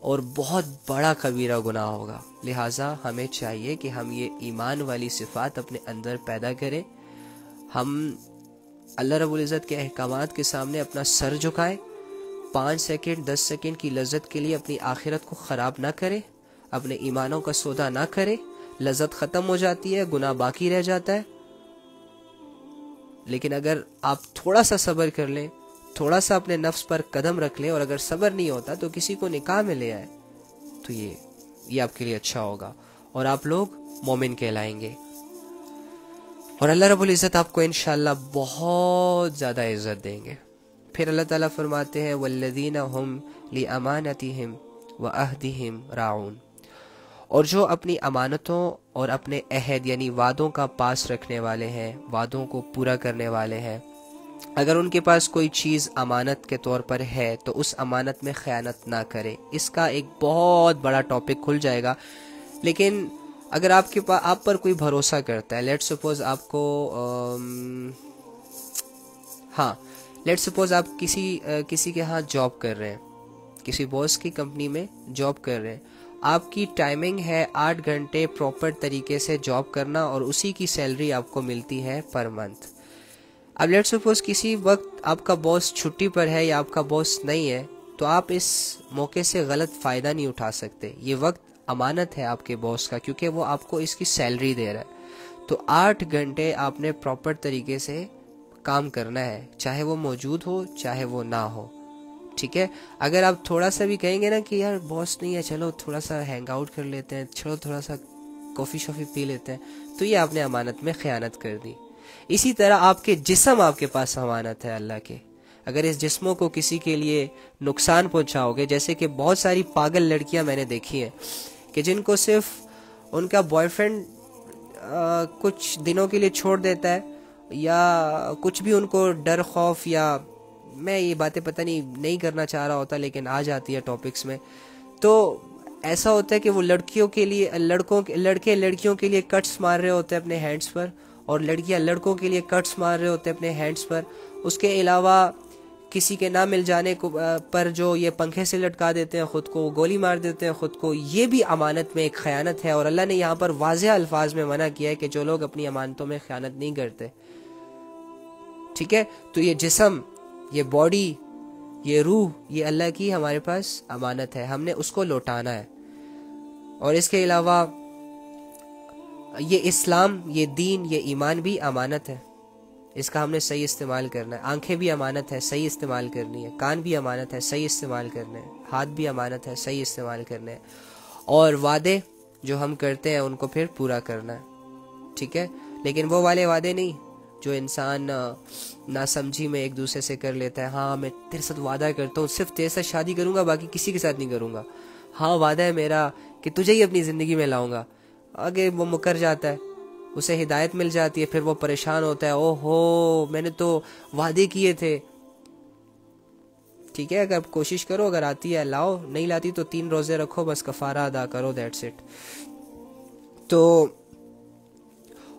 اور بہت بڑا کبیرہ گناہ ہوگا. لہٰذا ہمیں چاہیے کہ ہم یہ ایمان والی صفات اپنے اندر پیدا کریں. ہم اللہ رب العزت کے احکامات کے سامنے اپنا سر جھکائیں, 5 سیکنڈ 10 سیکنڈ کی لذت کے لیے اپنی آخرت کو خراب نہ کریں, اپنے ایمانوں کا سودا نہ کریں. لذت ختم ہو جاتی ہے, گناہ باقی رہ جاتا ہے. لیکن اگر آپ تھوڑا سا صبر کر لیں, تھوڑا سا اپنے نفس پر قدم رکھ لیں, اور اگر صبر نہیں ہوتا تو کسی کو نکاح میں لے آئے, تو یہ آپ کے لیے اچھا ہوگا اور آپ لوگ مومن کہلائیں گے, اور اللہ رب العزت آپ کو انشاءاللہ بہت زیادہ عزت دیں گے. پھر اللہ تعالیٰ فرماتے ہیں والذین هم لامانتهم وعہدہم راعون. اور جو اپنی امانتوں اور اپنے عہد یعنی وعدوں کا پاس رکھنے والے ہیں, وعدوں کو پورا کرنے والے ہیں, اگر ان کے پاس کوئی چیز امانت کے طور پر ہے تو اس امانت میں خیانت نہ کرے. اس کا ایک بہت بڑا ٹاپک کھل جائے گا, لیکن اگر آپ پر کوئی بھروسہ کرتا ہے, لیٹ سپوز آپ کو لیٹ سپوز آپ کسی کے ہاں جاب کر رہے ہیں, کسی باس کی کمپنی میں جاب کر رہے ہیں, آپ کی ٹائمنگ ہے 8 گھنٹے پراپر طریقے سے جاب کرنا اور اسی کی سیلری آپ کو ملتی ہے پر منتھ. اب لیٹ سپوز کسی وقت آپ کا باس چھٹی پر ہے یا آپ کا باس نہیں ہے, تو آپ اس موقع سے غلط فائدہ نہیں اٹھا سکتے. یہ وقت امانت ہے آپ کے باس کا, کیونکہ وہ آپ کو اس کی سیلری دے رہا ہے. تو 8 گھنٹے آپ نے پراپر طریقے سے کام کرنا ہے, چاہے وہ موجود ہو چاہے وہ نہ ہو, ٹھیک ہے. اگر آپ تھوڑا سا بھی کہیں گے نا کہ یار باس نہیں ہے, چلو تھوڑا سا ہینگ آؤٹ کر لیتے ہیں, چلو تھوڑا سا کافی شافی پی لیتے ہیں, تو یہ آپ نے امانت میں خیانت کر دی. اسی طرح آپ کے جسم آپ کے پاس امانت ہے اللہ کے. اگر اس جسموں کو کسی کے لیے نقصان پہنچاؤ گے, جیسے کہ بہت ساری پاگل لڑکیاں میں نے دیکھی ہیں کہ جن کو صرف ان کا بوائے فرینڈ کچھ دنوں کے لیے چھوڑ دیتا ہے, یا کچھ بھی ان کو ڈر خوف, یا میں یہ باتیں پتہ نہیں کرنا چاہ رہا ہوتا لیکن آ جاتی ہے ٹاپکس میں, تو ایسا ہوتا ہے کہ وہ لڑکیوں کے لیے لڑکے لڑکیوں کے لیے کٹس مار رہے ہوتے ہیں اپنے ہینڈس پر، اور لڑکیاں لڑکوں کے لیے کٹس مار رہے ہوتے ہیں اپنے ہینڈس پر. اس کے علاوہ کسی کے نہ مل جانے پر جو یہ پنکھے سے لٹکا دیتے ہیں خود کو، گولی مار دیتے ہیں خود کو، یہ بھی امانت میں ایک خیانت ہے. اور اللہ نے یہاں پر واضح الفاظ میں منع کیا ہے کہ جو لوگ اپنی امانتوں میں خیانت نہیں کرتے. ٹھیک ہے، تو یہ جسم، یہ باڈی، یہ روح، یہ اللہ کی ہمارے پاس امانت ہے، ہم نے اس کو لوٹانا ہے. اور اس کے علاوہ یہ اسلام، یہ دین، یہ ایمان بھی امانت ہے، اس کا ہم نے صحیح استعمال کرنا ہے. آنکھیں بھی امانت ہے، صحیح استعمال کرنی ہے. کان بھی امانت ہے، صحیح استعمال کرنے ہیں. ہاتھ بھی امانت ہے، صحیح استعمال کرنے ہیں. اور وعدے جو ہم کرتے ہیں ان کو پھر پورا کرنا ہے. ٹھیک ہے، لیکن وہ والے وعدے نہیں جو انسان ناسمجھی میں ایک دوسرے سے کر لیتا ہے. ہاں میں تیرے ساتھ وعدہ کرتا ہوں، صرف تیرے ساتھ شادی کروں گا، باقی کسی کے ساتھ نہیں کروں گا. ہاں وعدہ ہے میرا کہ تجھے ہی اپنی زندگی میں لاؤں گا. آگے وہ مکر جاتا ہے، اسے ہدایت مل جاتی ہے، پھر وہ پریشان ہوتا ہے، او ہو میں نے تو وعدے کیے تھے. ٹھیک ہے، اگر کوشش کرو، اگر آتی ہے لاؤ، نہیں لاتی تو 3 روزے رکھو، بس کفارہ ادا کرو، دیٹس اٹ. تو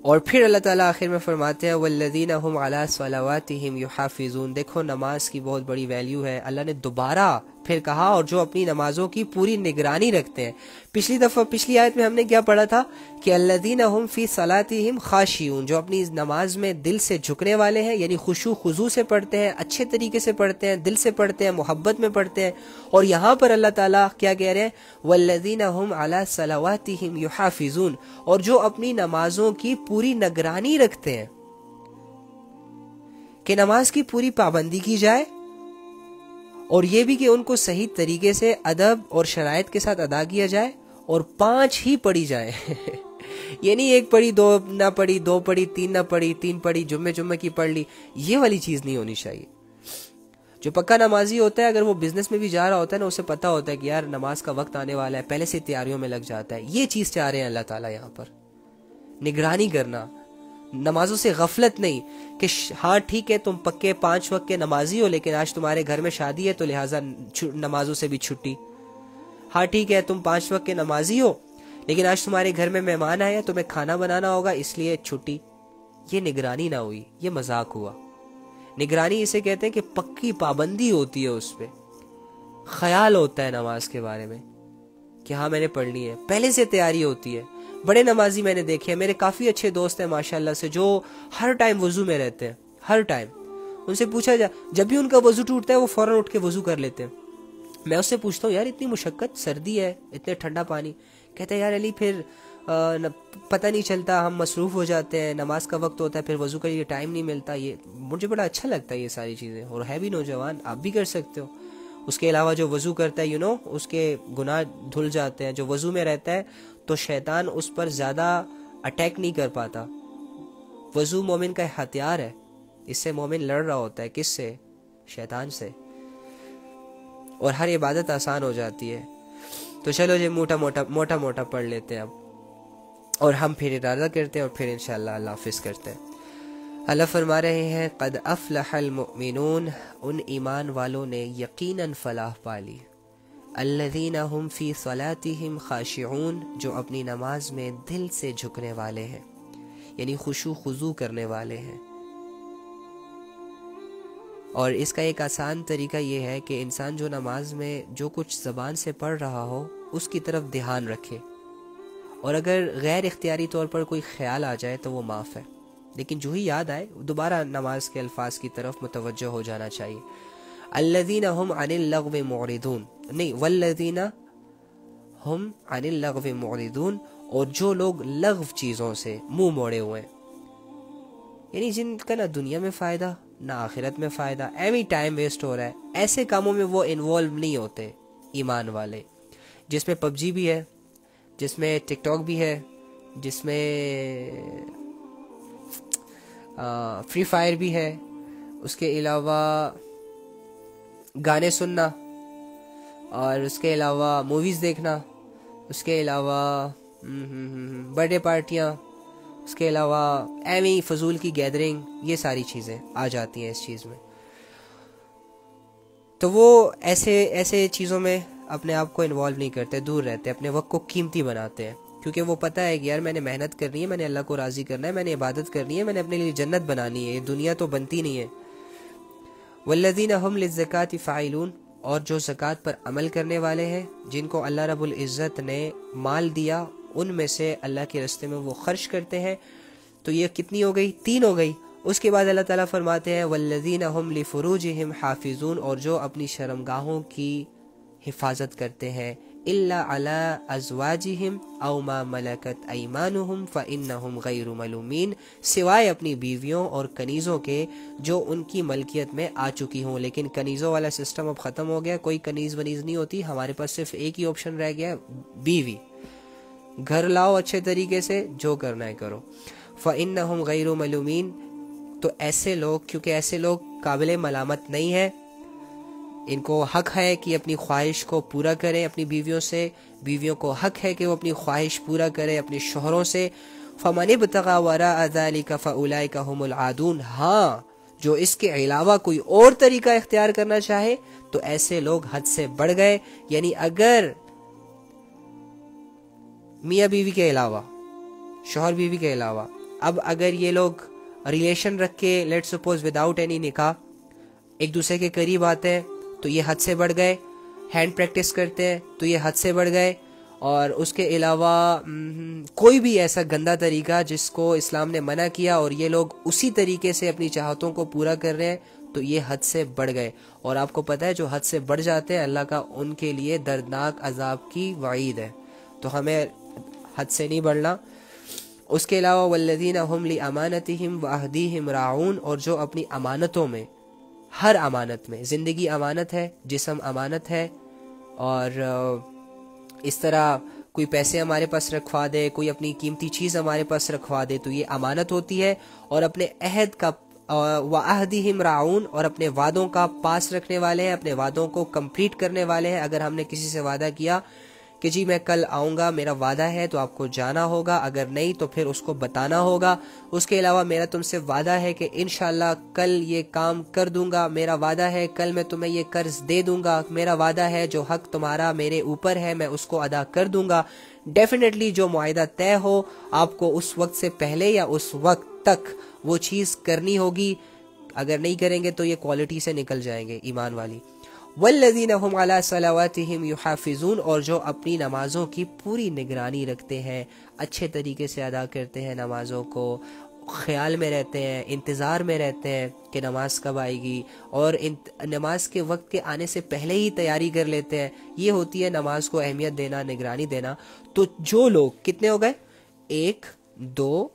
اور پھر اللہ تعالیٰ آخر میں فرماتے ہیں والذین هم علی صلواتہم یحافظون. دیکھو نماز کی بہت بڑی ویلیو ہے. اللہ نے دوبارہ پھر کہا اور جو اپنی نمازوں کی پوری نگرانی رکھتے ہیں. پچھلی آیت میں ہم نے کیا پڑھا تھا کہ الذین هم فی صلاتہم خاشعون، جو اپنی نماز میں دل سے جھکنے والے ہیں، یعنی خشوع خضوع سے پڑھتے ہیں، اچھے طریقے سے پڑھتے ہیں، دل سے پڑھتے ہیں، محبت میں پڑھتے ہیں. اور یہاں پر اللہ تعالیٰ کیا کہہ رہے ہیں والذین هم علی صلواتہم یحافظون، اور جو اپنی نمازوں کی پوری نگرانی رکھتے ہیں کہ نماز کی پوری پابندی کی جائے، اور یہ بھی کہ ان کو صحیح طریقے سے ادب اور شرائط کے ساتھ ادا کیا جائے، اور 5 ہی پڑھی جائے. یہ نہیں 1 پڑھی 2 نہ پڑھی، 2 پڑھی 3 نہ پڑھی، 3 پڑھی جمعے کی پڑھ لی، یہ والی چیز نہیں ہونی چاہیے. جو پکا نمازی ہوتا ہے، اگر وہ بزنس میں بھی جا رہا ہوتا ہے نا، اسے پتا ہوتا ہے کہ یار نماز کا وقت آنے والا ہے، پہلے سے تیاریوں میں لگ جاتا ہے. یہ چیز چاہ رہے ہیں اللہ تعالیٰ یہاں پر، نگرانی کرنا، نمازوں سے غفلت نہیں کہ ہاں ٹھیک ہے تم پکے 5 وقت کے نمازی ہو، لیکن آج تمہارے گھر میں شادی ہے تو لہٰذا نمازوں سے بھی چھٹی. ہاں ٹھیک ہے تم 5 وقت کے نمازی ہو، لیکن آج تمہارے گھر میں مہمان آئے ہیں، تمہیں کھانا بنانا ہوگا اس لیے چھٹی. یہ نگرانی نہ ہوئی، یہ مذاق ہوا. نگرانی اسے کہتے ہیں کہ پکی پابندی ہوتی ہے، اس پہ خیال ہوتا ہے نماز کے بارے میں کہ ہاں میں نے پڑھنی ہے، پہلے سے تیاری ہوتی ہے. بڑے نمازی میں نے دیکھے ہیں، میرے کافی اچھے دوست ہیں ماشاءاللہ سے، جو ہر ٹائم وضو میں رہتے ہیں، ہر ٹائم. ان سے پوچھا جب بھی ان کا وضو ٹوٹتا ہے وہ فوراً اٹھ کے وضو کر لیتے ہیں. میں اس سے پوچھتا ہوں یار اتنی مشقت، سردی ہے، اتنے ٹھنڈا پانی. کہتے ہیں یار علی پھر پتہ نہیں چلتا، ہم مصروف ہو جاتے ہیں، نماز کا وقت ہوتا ہے، پھر وضو کے لیے ٹائم نہیں ملتا. یہ مجھے بڑا اچھا لگتا ہے یہ ساری چیزیں، اور ہے بھی نوجوان، آپ بھی کر سکتے ہو. اس کے علاوہ جو وضو کرتا ہے اس کے گناہ دھل جاتے ہیں. جو وضو میں رہتا ہے تو شیطان اس پر زیادہ اٹیک نہیں کر پاتا. وضو مومن کا ہتھیار ہے، اس سے مومن لڑ رہا ہوتا ہے، کس سے؟ شیطان سے. اور ہر عبادت آسان ہو جاتی ہے. تو چلو جی موٹا موٹا پڑھ لیتے ہیں اب، اور ہم پھر ارادہ کرتے ہیں اور پھر انشاءاللہ اللہ حافظ کرتے ہیں. اللہ فرما رہے ہیں قد افلح المؤمنون، ان ایمان والوں نے یقیناً فلاح پالی. الذین هم فی صلاتہم خاشعون، جو اپنی نماز میں دل سے جھکنے والے ہیں، یعنی خشوع خضوع کرنے والے ہیں. اور اس کا ایک آسان طریقہ یہ ہے کہ انسان جو نماز میں جو کچھ زبان سے پڑھ رہا ہو اس کی طرف دھیان رکھے، اور اگر غیر اختیاری طور پر کوئی خیال آ جائے تو وہ معاف ہے، لیکن جو ہی یاد آئے دوبارہ نماز کے الفاظ کی طرف متوجہ ہو جانا چاہیے. الذین هم عن اللغو معرضون، نہیں والذین هم عن اللغو معرضون، اور جو لوگ لغو چیزوں سے منہ موڑے ہوئے ہیں، یعنی جن کا نہ دنیا میں فائدہ نہ آخرت میں فائدہ، ایوی ٹائم ویسٹ ہو رہا ہے، ایسے کاموں میں وہ انوالو نہیں ہوتے ایمان والے. جس میں پب جی بھی ہے، جس میں ٹک ٹاک بھی ہے، جس میں فری فائر بھی ہے، اس کے علاوہ گانے سننا، اور اس کے علاوہ موویز دیکھنا، اس کے علاوہ برتھ ڈے پارٹیاں، اس کے علاوہ ایویں فضول کی گیدرنگ، یہ ساری چیزیں آ جاتی ہیں اس چیز میں. تو وہ ایسے چیزوں میں اپنے آپ کو انوالو نہیں کرتے, دور رہتے, اپنے وقت کو قیمتی بناتے ہیں, کیونکہ وہ پتہ ہے کہ یار میں نے محنت کرنی ہے, میں نے اللہ کو راضی کرنا ہے, میں نے عبادت کرنی ہے, میں نے اپنے لیے جنت بنانی ہے, یہ دنیا تو بنتی نہیں ہے. والذین هم للزکاۃ فاعلون, اور جو زکوٰۃ پر عمل کرنے والے ہیں, جن کو اللہ رب العزت نے مال دیا, ان میں سے اللہ کے راستے میں وہ خرچ کرتے ہیں. تو یہ کتنی ہو گئی؟ 3 ہو گئی. اس کے بعد اللہ تعالیٰ فرماتے ہیں والذین هم لفروجہم حافظون, اور جو اپنی شرمگاہوں کی حفاظت کرتے ہیں, الا علی ازواجہم او ما ملکت ایمانہم فانہم غیر ملومین, سوائے اپنی بیویوں اور کنیزوں کے جو ان کی ملکیت میں آ چکی ہوں. لیکن کنیزوں والا سسٹم اب ختم ہو گیا, کوئی کنیز ونیز نہیں ہوتی, ہمارے پاس صرف ایک ہی آپشن رہ گیا, بیوی. گھر لاؤ اچھے طریقے سے, جو کرنا ہے کرو. فانہم غیر ملومین, تو ایسے لوگ, کیونکہ ایسے لوگ قابل ملامت نہیں ہیں, ان کو حق ہے کہ اپنی خواہش کو پورا کریں اپنی بیویوں سے, بیویوں کو حق ہے کہ وہ اپنی خواہش پورا کریں اپنے شوہروں سے. فمن ابتغى وراء ذلك فاولئک هم العادون, ہاں جو اس کے علاوہ کوئی اور طریقہ اختیار کرنا چاہے تو ایسے لوگ حد سے بڑھ گئے. یعنی اگر میاں بیوی کے علاوہ, شوہر بیوی کے علاوہ, اب اگر یہ لوگ ریلیشن رکھ کے لیٹ سپوز وداؤٹ اینی نکاح ایک دوسرے کے قریب آتے ہیں تو یہ حد سے بڑھ گئے, ہینڈ پریکٹس کرتے ہیں تو یہ حد سے بڑھ گئے, اور اس کے علاوہ کوئی بھی ایسا گندا طریقہ جس کو اسلام نے منع کیا اور یہ لوگ اسی طریقے سے اپنی چاہتوں کو پورا کر رہے ہیں تو یہ حد سے بڑھ گئے. اور آپ کو پتہ ہے جو حد سے بڑھ جاتے ہیں اللہ کا ان کے لیے دردناک عذاب کی وعید ہے, تو ہمیں حد سے نہیں بڑھنا. اس کے علاوہ والذین هم لامانتہم وعہدیہم راعون, اور جو اپنی امانتوں میں, ہر امانت میں, زندگی امانت ہے, جسم امانت ہے, اور اس طرح کوئی پیسے ہمارے پاس رکھوا دے, کوئی اپنی قیمتی چیز ہمارے پاس رکھوا دے تو یہ امانت ہوتی ہے. اور اپنے عہد کا وعہدیہم راعون, اور اپنے وعدوں کا پاس رکھنے والے ہیں, اپنے وعدوں کو کمپلیٹ کرنے والے ہیں. اگر ہم نے کسی سے وعدہ کیا کہ جی میں کل آؤں گا, میرا وعدہ ہے, تو آپ کو جانا ہوگا, اگر نہیں تو پھر اس کو بتانا ہوگا. اس کے علاوہ میرا تم سے وعدہ ہے کہ انشاءاللہ کل یہ کام کر دوں گا, میرا وعدہ ہے کل میں تمہیں یہ قرض دے دوں گا, میرا وعدہ ہے جو حق تمہارا میرے اوپر ہے میں اس کو ادا کر دوں گا. ڈیفینیٹلی جو معاہدہ طے ہو آپ کو اس وقت سے پہلے یا اس وقت تک وہ چیز کرنی ہوگی, اگر نہیں کریں گے تو یہ کوالٹی سے نکل جائیں گے ایمان والی. والذین هم علی صلواتہم یحافظون, اور جو اپنی نمازوں کی پوری نگرانی رکھتے ہیں, اچھے طریقے سے ادا کرتے ہیں نمازوں کو, خیال میں رہتے ہیں, انتظار میں رہتے ہیں کہ نماز کب آئے گی, اور نماز کے وقت کے آنے سے پہلے ہی تیاری کر لیتے ہیں. یہ ہوتی ہے نماز کو اہمیت دینا, نگرانی دینا. تو جو لوگ کتنے ہو گئے, 1 2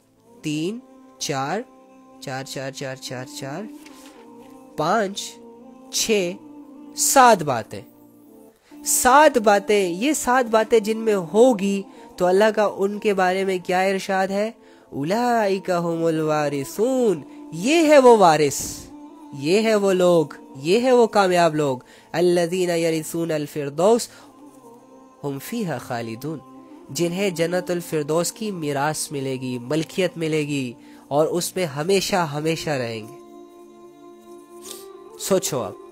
3 4 4 4 4 4 4 5 6 7 باتیں, 7 باتیں, یہ 7 باتیں جن میں ہوگی تو اللہ کا ان کے بارے میں کیا ارشاد ہے, اولئک هم الوارثون, یہ ہے وہ وارث, یہ ہے وہ لوگ, یہ ہے وہ کامیاب لوگ, الذین یرثون الفردوس ہم فیہا خالدون, جنہیں جنت الفردوس کی میراث ملے گی, ملکیت ملے گی, اور اس میں ہمیشہ ہمیشہ رہیں گے. سوچو آپ,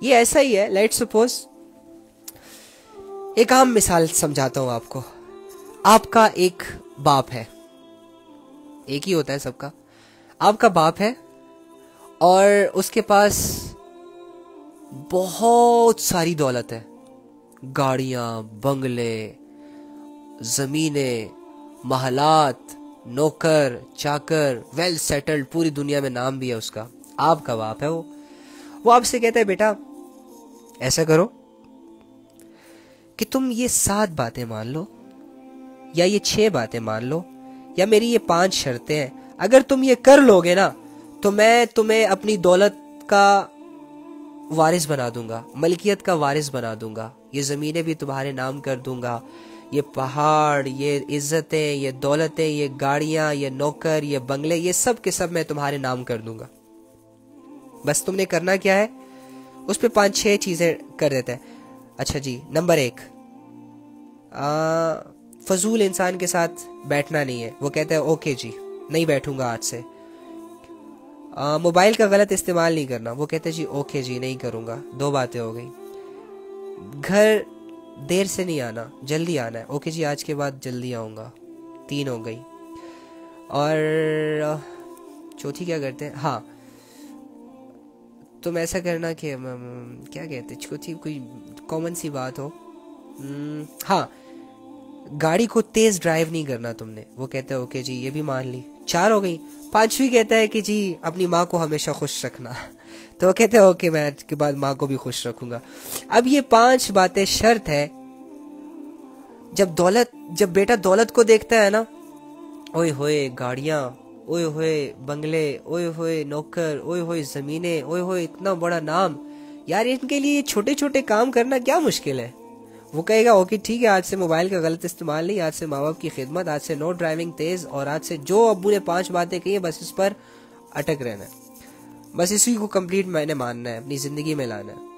یہ ایسا ہی ہے. لیٹ سپوز ایک عام مثال سمجھاتا ہوں آپ کو. آپ کا ایک باپ ہے, ایک ہی ہوتا ہے سب کا, آپ کا باپ ہے, اور اس کے پاس بہت ساری دولت ہے, گاڑیاں, بنگلے, زمینیں, محلات, نوکر چاکر, ویل سیٹلڈ, پوری دنیا میں نام بھی ہے اس کا. آپ کا باپ ہے, وہ آپ سے کہتا ہے بیٹا ایسا کرو کہ تم یہ 7 باتیں مان لو, یا یہ 6 باتیں مان لو, یا میری یہ 5 شرطیں ہیں, اگر تم یہ کر لو گے نا تو میں تمہیں اپنی دولت کا وارث بنا دوں گا, ملکیت کا وارث بنا دوں گا, یہ زمینیں بھی تمہارے نام کر دوں گا, یہ پہاڑ, یہ عزتیں, یہ دولتیں, یہ گاڑیاں, یہ نوکر, یہ بنگلے, یہ سب کے سب میں تمہارے نام کر دوں گا. بس تم نے کرنا کیا ہے, اس پہ 5-6 چیزیں کر دیتا ہے. اچھا جی, نمبر 1, فضول انسان کے ساتھ بیٹھنا نہیں ہے. وہ کہتا ہے اوکے جی نہیں بیٹھوں گا آج سے. موبائل کا غلط استعمال نہیں کرنا. وہ کہتے ہیں جی اوکے جی نہیں کروں گا. 2 باتیں ہو گئی. گھر دیر سے نہیں آنا، جلدی آنا ہے. اوکے جی آج کے بعد جلدی آؤں گا. 3 ہو گئی. اور چوتھی کیا کرتے ہیں؟ ہاں تم ایسا کرنا کہ کیا کہتے ہیں، چوتھی کوئی کامن سی بات ہو. ہاں گاڑی کو تیز ڈرائیو نہیں کرنا تم نے. وہ کہتے ہیں اوکے جی یہ بھی مان لی. 4 ہو گئی. 5ویں کہتا ہے کہ جی اپنی ماں کو ہمیشہ خوش رکھنا. تو وہ کہتے ہیں اوکے میں آج کے بعد ماں کو بھی خوش رکھوں گا. اب یہ 5 باتیں شرط ہے. جب بیٹا دولت کو دیکھتا ہے نا، اوئے ہوئے گاڑیاں، اوئے ہوئے بنگلے، اوئے ہوئے نوکر، اوئے ہوئے زمینیں، اوئے ہوئے اتنا بڑا نام، یار ان کے لیے چھوٹے چھوٹے کام کرنا کیا مشکل ہے. وہ کہے گا اوکے ٹھیک ہے آج سے موبائل کا غلط استعمال نہیں، آج سے ماں باپ کی خدمت، آج سے نو ڈرائیونگ تیز، اور آج سے جو ابو نے 5 باتیں کہی ہیں بس اس پر اٹک رہنا ہے، بس اسی کو کمپلیٹ میں نے ماننا ہے، اپنی زندگی میں لانا ہے.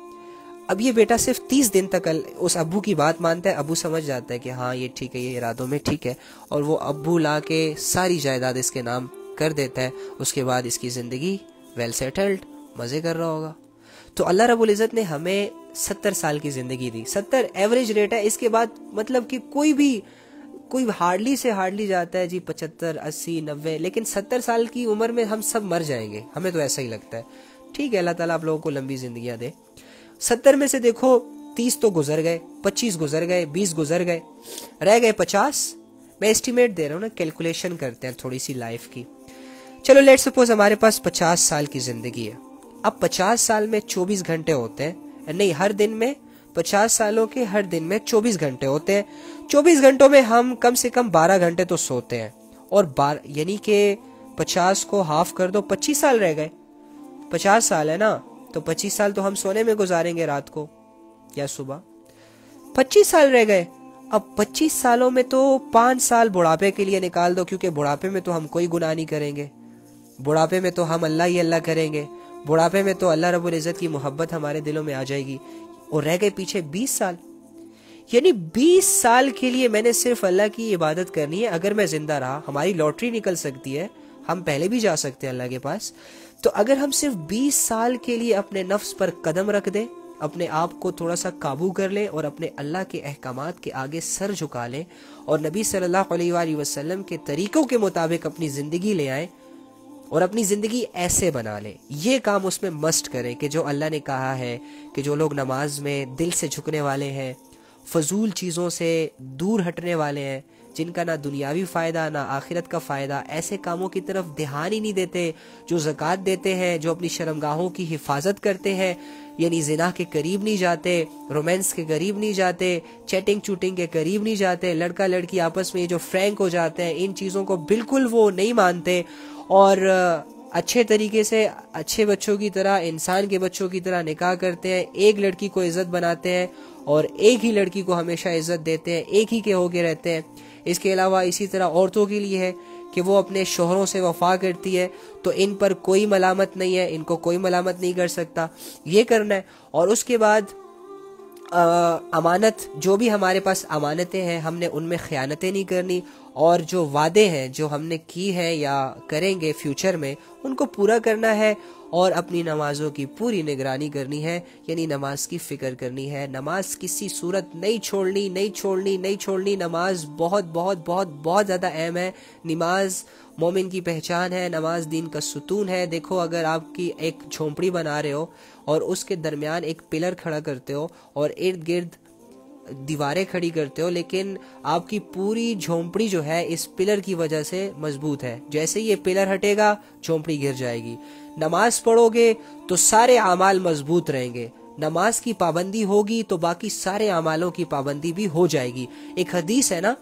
اب یہ بیٹا صرف 30 دن تک اس ابو کی بات مانتا ہے. ابو سمجھ جاتا ہے کہ ہاں یہ ٹھیک ہے، یہ ارادوں میں ٹھیک ہے، اور وہ ابو لا کے ساری جائیداد اس کے نام کر دیتا ہے. اس کے بعد اس کی زندگی ویل سیٹلڈ، مزے کر رہا ہوگا. تو اللہ رب العزت نے ہمیں 70 سال کی زندگی دی. 70 ایوریج ریٹ ہے. اس کے بعد مطلب کہ کوئی ہارڈلی سے ہارڈلی جاتا ہے جی 75 80 90، لیکن 70 سال کی عمر میں ہم سب مر جائیں گے، ہمیں تو ایسا ہی لگتا ہے. ٹھیک ہے اللہ تعالیٰ آپ لوگوں کو لمبی زندگیاں دے. 70 میں سے دیکھو 30 تو گزر گئے، 25 گزر گئے، 20 گزر گئے، رہ گئے 50. میں اسٹیمیٹ دے رہا ہوں نا، کیلکولیشن کرتے ہیں تھوڑی سی لائف کی. چلو لیٹ سپوز ہمارے پاس 50 سال کی زندگی ہے. اب 50 سال میں 24 گھنٹے ہوتے ہیں، نہیں ہر دن میں 50 سالوں کے ہر دن میں 24 گھنٹے ہوتے ہیں. 24 گھنٹوں میں ہم کم سے کم 12 گھنٹے تو سوتے ہیں، اور یعنی کہ 50 کو ہاف کر دو، 25 سال رہ گئے. 50 سال ہے نا، تو 25 سال تو ہم سونے میں گزاریں گے رات کو یا صبح. 25 سال رہ گئے. اب 25 سالوں میں تو 5 سال بڑھاپے کے لیے نکال دو، کیونکہ بڑھاپے میں تو ہم کوئی گناہ نہیں کریں گے، بڑھاپے میں تو ہم اللہ ہی اللہ کریں گے، بڑھاپے میں تو اللہ رب العزت کی محبت ہمارے دلوں میں آ جائے گی. اور رہ گئے پیچھے 20 سال. یعنی 20 سال کے لیے میں نے صرف اللہ کی عبادت کرنی ہے. اگر میں زندہ رہا، ہماری لاٹری نکل سکتی ہے، ہم پہلے بھی جا سکتے ہیں اللہ کے پاس. تو اگر ہم صرف 20 سال کے لیے اپنے نفس پر قدم رکھ دیں، اپنے آپ کو تھوڑا سا قابو کر لیں، اور اپنے اللہ کے احکامات کے آگے سر جھکا لیں، اور نبی صلی اللہ علیہ وآلہ وسلم کے طریقوں کے مطابق اپنی زندگی لے آئیں، اور اپنی زندگی ایسے بنا لیں. یہ کام اس میں مسٹ کریں کہ جو اللہ نے کہا ہے کہ جو لوگ نماز میں دل سے جھکنے والے ہیں، فضول چیزوں سے دور ہٹنے والے ہیں، جن کا نہ دنیاوی فائدہ نہ آخرت کا فائدہ، ایسے کاموں کی طرف دھیان ہی نہیں دیتے، جو زکوٰۃ دیتے ہیں، جو اپنی شرمگاہوں کی حفاظت کرتے ہیں، یعنی زنا کے قریب نہیں جاتے، رومانس کے قریب نہیں جاتے، چیٹنگ چوٹنگ کے قریب نہیں جاتے، لڑکا لڑکی آپس میں جو فرینک ہو جاتے ہیں، ان چیزوں کو بالکل وہ نہیں مانتے، اور اچھے طریقے سے اچھے بچوں کی طرح، انسان کے بچوں کی طرح نکاح کرتے ہیں، ایک لڑکی کو عزت بناتے ہیں اور ایک ہی لڑکی کو ہمیشہ عزت دیتے ہیں، ایک ہی کے ہو کے رہتے ہیں. اس کے علاوہ اسی طرح عورتوں کے لیے ہے کہ وہ اپنے شوہروں سے وفا کرتی ہے، تو ان پر کوئی ملامت نہیں ہے، ان کو کوئی ملامت نہیں کر سکتا، یہ کرنا ہے. اور اس کے بعد امانت، جو بھی ہمارے پاس امانتیں ہیں ہم نے ان میں خیانتیں نہیں کرنی، اور جو وعدے ہیں جو ہم نے کی ہیں یا کریں گے فیوچر میں ان کو پورا کرنا ہے، اور اپنی نمازوں کی پوری نگرانی کرنی ہے، یعنی نماز کی فکر کرنی ہے. نماز کسی صورت نہیں چھوڑنی، نہیں چھوڑنی، نہیں چھوڑنی. نماز بہت بہت بہت بہت زیادہ اہم ہے. نماز مومن کی پہچان ہے، نماز دین کا ستون ہے. دیکھو اگر آپ کی ایک جھونپڑی بنا رہے ہو اور اس کے درمیان ایک پلر کھڑا کرتے ہو اور ارد گرد دیواریں کھڑی کرتے ہو، لیکن آپ کی پوری جھونپڑی جو ہے اس پلر کی وجہ سے مضبوط ہے، جیسے یہ پلر ہٹے گا جھونپڑی گر جائے گی. نماز پڑھو گے تو سارے اعمال مضبوط رہیں گے، نماز کی پابندی ہوگی تو باقی سارے اعمالوں کی پابندی بھی ہو جائے گی. ایک حدیث ہے نا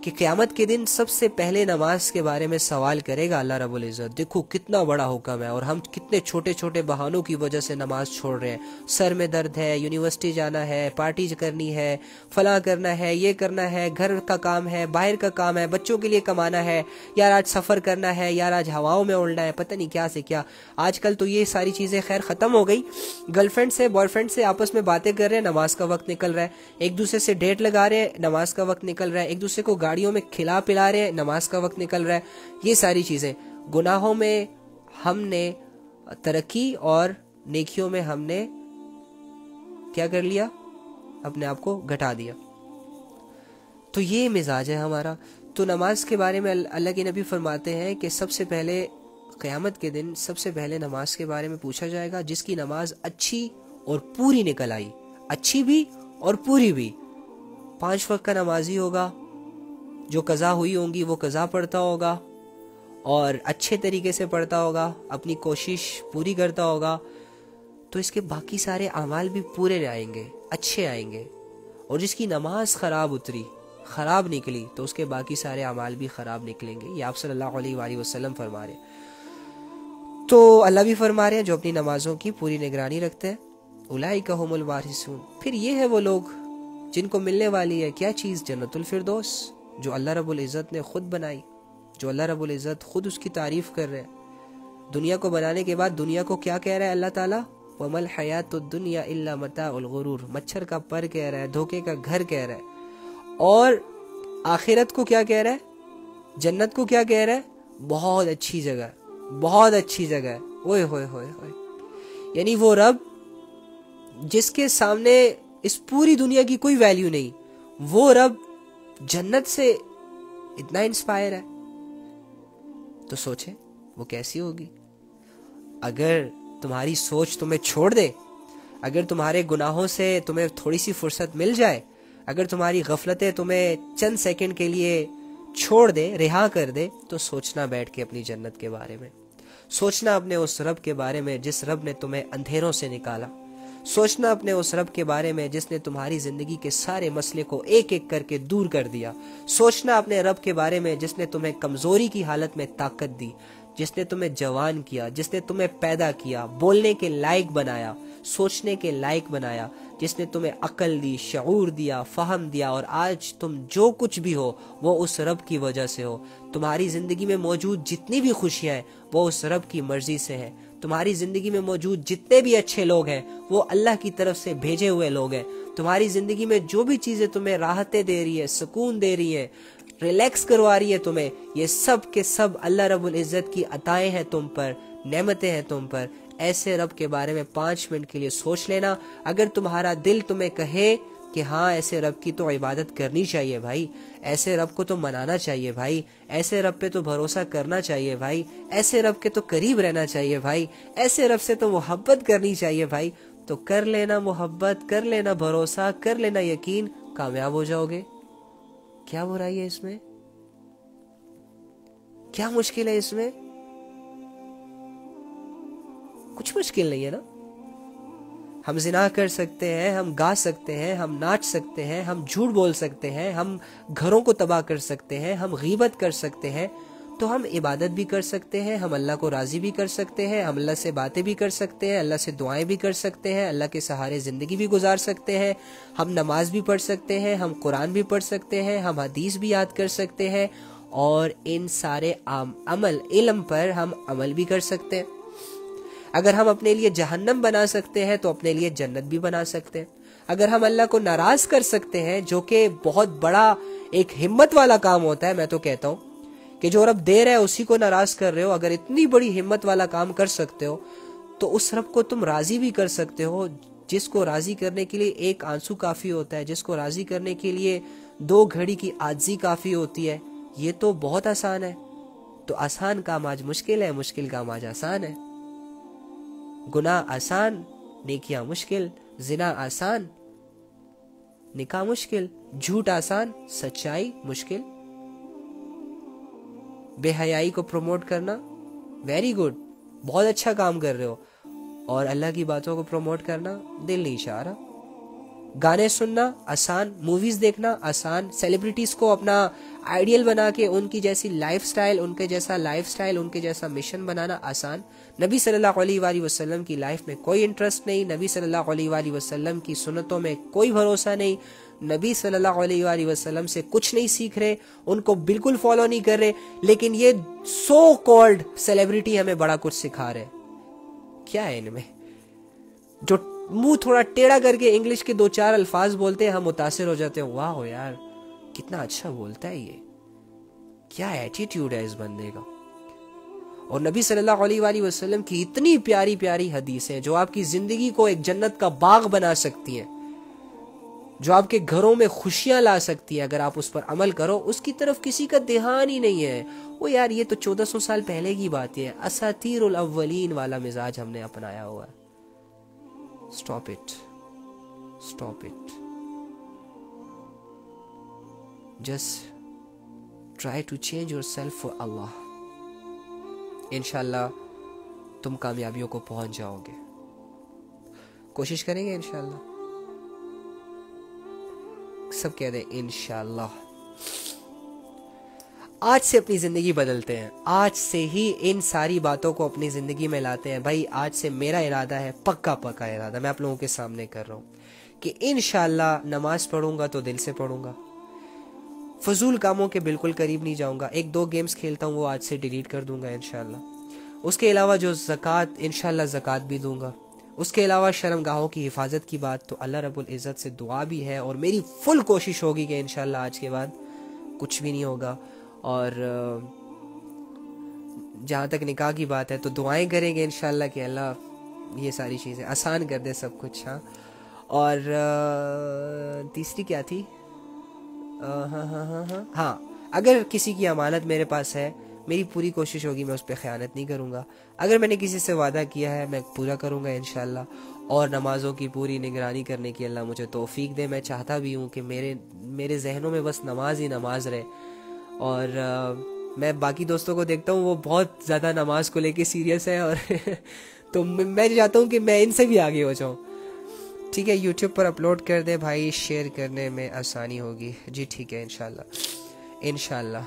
کہ قیامت کے دن سب سے پہلے نماز کے بارے میں سوال کرے گا اللہ رب العزت. دیکھو کتنا بڑا حکم ہے، اور ہم کتنے چھوٹے چھوٹے بہانوں کی وجہ سے نماز چھوڑ رہے ہیں. سر میں درد ہے، یونیورسٹی جانا ہے، پارٹی کرنی ہے، فلاں کرنا ہے، یہ کرنا ہے، گھر کا کام ہے، باہر کا کام ہے، بچوں کے لیے کمانا ہے، یار آج سفر کرنا ہے، یار آج ہواؤں میں اڑنا ہے، پتہ نہیں کیا سے کیا. آج کل تو یہ ساری چیزیں خیر ختم ہو گئی. گرل فرینڈ سے بوائے فرینڈ سے آپس میں باتیں کر رہے ہیں، نماز کا وقت نکل رہا ہے. ایک دوسرے سے ڈیٹ لگا رہے ہیں، نماز کا وقت نکل رہا ہے. ایک دوسرے کو گاڑیوں میں کھلا پلا رہے ہیں، نماز کا وقت نکل رہا ہے. یہ ساری چیزیں گناہوں میں ہم نے ترقی اور نیکیوں میں ہم نے کیا کر لیا؟ اپنے آپ کو گھٹا دیا. تو یہ مزاج ہے ہمارا. تو نماز کے بارے میں اللہ کے نبی فرماتے ہیں کہ سب سے پہلے قیامت کے دن سب سے پہلے نماز کے بارے میں پوچھا جائے گا جس کی نماز اچھی اور پوری نکل آئی, اچھی بھی اور پوری بھی. 5 وقت کا نمازی ہوگا, جو قضا ہوئی ہوں گی وہ قضا پڑھتا ہوگا اور اچھے طریقے سے پڑھتا ہوگا, اپنی کوشش پوری کرتا ہوگا, تو اس کے باقی سارے اعمال بھی پورے آئیں گے, اچھے آئیں گے. اور جس کی نماز خراب اتری, خراب نکلی, تو اس کے باقی سارے اعمال بھی خراب نکلیں گے. یہ آپ صلی اللہ علیہ وآلہ وسلم فرما رہے ہیں. تو اللہ بھی فرما رہے ہیں جو اپنی نمازوں کی پوری نگرانی رکھتے ہیں, اولئک ھم الوارثون. پھر یہ ہے وہ لوگ جن کو ملنے والی ہے کیا چیز؟ جنت الفردوس, جو اللہ رب العزت نے خود بنائی, جو اللہ رب العزت خود اس کی تعریف کر رہے ہیں. دنیا کو بنانے کے بعد دنیا کو کیا کہہ رہا ہے اللہ تعالیٰ؟ وَمَا الْحَيَاةُ الدُّنْيَا إِلَّا مَتَاعُ الْغُرُورِ. مچھر کا پر کہہ رہا ہے, دھوکے کا گھر کہہ رہا ہے. اور آخرت کو کیا کہہ رہا ہے؟ جنت کو کیا کہہ رہا ہے؟ بہت اچھی جگہ, بہت اچھی جگہ ہے. اوئے ہوئے ہوئے ہوئے. یعنی وہ رب جس کے سامنے اس پوری دنیا کی کوئی ویلیو نہیں, وہ رب جنت سے اتنا انسپائر ہے. تو سوچیں وہ کیسی ہوگی. اگر تمہاری سوچ تمہیں چھوڑ دے, اگر تمہارے گناہوں سے تمہیں تھوڑی سی فرصت مل جائے, اگر تمہاری غفلتیں تمہیں چند سیکنڈ کے لیے چھوڑ دے, رہا کر دے, تو سوچنا بیٹھ کے اپنی جنت کے بارے میں, سوچنا اپنے اس رب کے بارے میں جس رب نے تمہیں اندھیروں سے نکالا, سوچنا اپنے اس رب کے بارے میں جس نے تمہاری زندگی کے سارے مسئلے کو ایک ایک کر کے دور کر دیا, سوچنا اپنے رب کے بارے میں جس نے تمہیں کمزوری کی حالت میں طاقت دی, جس نے تمہیں جوان کیا, جس نے تمہیں پیدا کیا, بولنے کے لائق بنایا, سوچنے کے لائق بنایا, جس نے تمہیں عقل دی, شعور دیا, فہم دیا, اور آج تم جو کچھ بھی ہو وہ اس رب کی وجہ سے ہو. تمہاری زندگی میں موجود جتنی بھی خوشیاں ہیں وہ اس رب کی مرضی سے ہیں. تمہاری زندگی میں موجود جتنے بھی اچھے لوگ ہیں وہ اللہ کی طرف سے بھیجے ہوئے لوگ ہیں. تمہاری زندگی میں جو بھی چیزیں تمہیں راحتیں دے رہی ہے, سکون دے رہی ہیں, ریلیکس کروا رہی ہے تمہیں, یہ سب کے سب اللہ رب العزت کی عطائیں ہیں تم پر, نعمتیں ہیں تم پر. ایسے رب کے بارے میں 5 منٹ کے لیے سوچ لینا. اگر تمہارا دل تمہیں کہے کہ ہاں ایسے رب کی تو عبادت کرنی چاہیے بھائی, ایسے رب کو تو منانا چاہیے بھائی, ایسے رب پہ تو بھروسہ کرنا چاہیے بھائی, ایسے رب کے تو قریب رہنا چاہیے بھائی, ایسے رب سے تو محبت کرنی چاہیے بھائی, تو کر لینا محبت, کر لینا بھروسہ, کر لینا یقین, کامیاب ہو جاؤ گے. کیا برائی ہے اس میں؟ کیا مشکل ہے اس میں؟ کچھ مشکل نہیں ہے نا. ہم زنا کر سکتے ہیں, ہم گا سکتے ہیں, ہم ناچ سکتے ہیں, ہم جھوٹ بول سکتے ہیں, ہم گھروں کو تباہ کر سکتے ہیں, ہم غیبت کر سکتے ہیں, تو ہم عبادت بھی کر سکتے ہیں, ہم اللہ کو راضی بھی کر سکتے ہیں, ہم اللہ سے باتیں بھی کر سکتے ہیں, اللہ سے دعائیں بھی کر سکتے ہیں, اللہ کے سہارے زندگی بھی گزار سکتے ہیں, ہم نماز بھی پڑھ سکتے ہیں, ہم قرآن بھی پڑھ سکتے ہیں, ہم حدیث بھی یاد کر سکتے ہیں, اور ان سارے علم پر ہم عمل بھی کر سکتے ہیں. اگر ہم اپنے لیے جہنم بنا سکتے ہیں تو اپنے لیے جنت بھی بنا سکتے ہیں. اگر ہم اللہ کو ناراض کر سکتے ہیں, جو کہ بہت بڑا ایک ہمت والا کام ہوتا ہے, میں تو کہتا ہوں کہ جو رب دے رہا ہے اسی کو ناراض کر رہے ہو, اگر اتنی بڑی ہمت والا کام کر سکتے ہو تو اس رب کو تم راضی بھی کر سکتے ہو, جس کو راضی کرنے کے لیے ایک آنسو کافی ہوتا ہے, جس کو راضی کرنے کے لیے 2 گھڑی کی عاجزی کافی ہوتی ہے. یہ تو بہت آسان ہے. تو آسان کام آج مشکل ہے, مشکل کام آج آسان ہے. گناہ آسان, نیکیاں مشکل, زنا آسان, نکاح مشکل, جھوٹ آسان, سچائی مشکل. بے حیائی کو پروموٹ کرنا ویری گڈ, بہت اچھا کام کر رہے ہو, اور اللہ کی باتوں کو پروموٹ کرنا دل نہیں چاہ رہا. گانے سننا آسان, موویز دیکھنا آسان, سیلیبریٹیز کو اپنا آئیڈیل بنا کے ان کی جیسی لائف سٹائل, ان کے جیسا لائف سٹائل, ان کے جیسا مشن بنانا آسان. نبی صلی اللہ علیہ وآلہ وسلم کی لائف میں کوئی انٹرسٹ نہیں, نبی صلی اللہ علیہ وآلہ وسلم کی سنتوں میں کوئی بھروسہ نہیں, نبی صلی اللہ علیہ وآلہ وسلم سے کچھ نہیں سیکھ رہے, ان کو بالکل فالو نہیں کر رہے, لیکن یہ سو کالڈ سیلیبریٹی ہمیں بڑا کچھ سکھا رہے. کیا ہے ان میں؟ جو منہ تھوڑا ٹیڑھا کر کے انگلش کے 2-4 الفاظ بولتے ہیں, ہم متاثر ہو جاتے ہیں, واہ یار کتنا اچھا بولتا ہے, یہ کیا ایٹیٹیوڈ ہے اس بندے کا. اور نبی صلی اللہ علیہ وآلہ وسلم کی اتنی پیاری پیاری حدیثیں جو آپ کی زندگی کو ایک جنت کا باغ بنا سکتی ہیں. جو آپ کے گھروں میں خوشیاں لا سکتی ہے، اگر آپ اس پر عمل کرو، اس کی طرف کسی کا دھیان ہی نہیں ہے. وہ یار یہ تو 1400 سال پہلے کی بات ہے. اساطیر الاولین والا مزاج ہم نے اپنایا ہوا ہے. Stop it. Stop it. Just try to change yourself for Allah. انشاءاللہ تم کامیابیوں کو پہنچ جاؤ گے. کوشش کریں گے انشاءاللہ. سب کہہ دیں انشاءاللہ. آج سے اپنی زندگی بدلتے ہیں، آج سے ہی ان ساری باتوں کو اپنی زندگی میں لاتے ہیں. بھائی آج سے میرا ارادہ ہے، پکا ارادہ میں آپ لوگوں کے سامنے کر رہا ہوں کہ انشاءاللہ نماز پڑھوں گا تو دل سے پڑھوں گا، فضول کاموں کے بالکل قریب نہیں جاؤں گا. 1-2 گیمز کھیلتا ہوں وہ آج سے ڈیلیٹ کر دوں گا انشاءاللہ. اس کے علاوہ جو زکوٰۃ، انشاءاللہ زکوٰۃ بھی دوں گا. اس کے علاوہ شرمگاہوں کی حفاظت کی بات تو اللہ رب العزت سے دعا بھی ہے، اور میری فل کوشش ہوگی کہ انشاءاللہ آج کے بعد کچھ بھی نہیں ہوگا. اور جہاں تک نکاح کی بات ہے تو دعائیں کریں گے انشاءاللہ کہ اللہ یہ ساری چیزیں آسان کر دے سب کچھ. ہاں. اور تیسری کیا تھی؟ ہاں اگر کسی کی امانت میرے پاس ہے، میری پوری کوشش ہوگی میں اس پہ خیانت نہیں کروں گا. اگر میں نے کسی سے وعدہ کیا ہے میں پورا کروں گا انشاءاللہ. اور نمازوں کی پوری نگرانی کرنے کی اللہ مجھے توفیق دے. میں چاہتا بھی ہوں کہ میرے ذہنوں میں بس نماز ہی نماز رہے. اور میں باقی دوستوں کو دیکھتا ہوں وہ بہت زیادہ نماز کو لے کے سیریس ہے، اور تو میں چاہتا ہوں کہ میں ان سے بھی آگے ہو جاؤں. ٹھیک ہے، یوٹیوب پر اپلوڈ کر دیں بھائی، شیئر کرنے میں آسانی ہوگی. جی ٹھیک ہے انشاءاللہ انشاءاللہ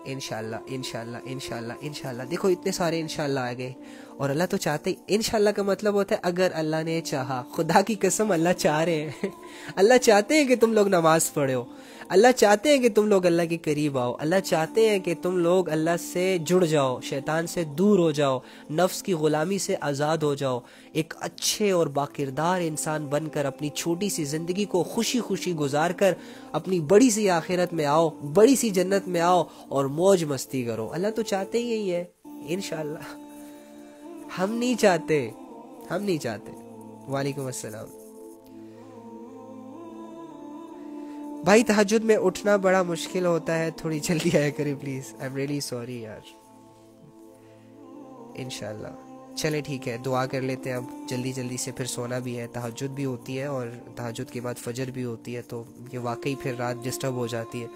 انشاءاللہ انشاءاللہ انشاءاللہ انشاءاللہ. دیکھو اتنے سارے انشاءاللہ آ گئے، اور اللہ تو چاہتے ہی. انشاءاللہ کا مطلب ہوتا ہے اگر اللہ نے چاہا. خدا کی قسم اللہ چاہ رہے ہیں. اللہ چاہتے ہیں کہ تم لوگ نماز پڑھو، اللہ چاہتے ہیں کہ تم لوگ اللہ کے قریب آؤ، اللہ چاہتے ہیں کہ تم لوگ اللہ سے جڑ جاؤ، شیطان سے دور ہو جاؤ، نفس کی غلامی سے آزاد ہو جاؤ، ایک اچھے اور باکردار انسان بن کر اپنی چھوٹی سی زندگی کو خوشی خوشی گزار کر اپنی بڑی سی آخرت میں آؤ، بڑی سی جنت میں آؤ اور موج مستی کرو. اللہ تو چاہتے ہی یہی ہے انشاءاللہ. ہم نہیں چاہتے. وعلیکم السلام. بھائی تہجد میں اٹھنا بڑا مشکل ہوتا ہے، تھوڑی جلدی آیا کرے please. I am really sorry یار. انشاءاللہ چلے ٹھیک ہے، دعا کر لیتے ہیں. اب جلدی سے پھر سونا بھی ہے، تہجد بھی ہوتی ہے اور تہجد کے بعد فجر بھی ہوتی ہے، تو یہ واقعی پھر رات ڈسٹرب ہو جاتی ہے.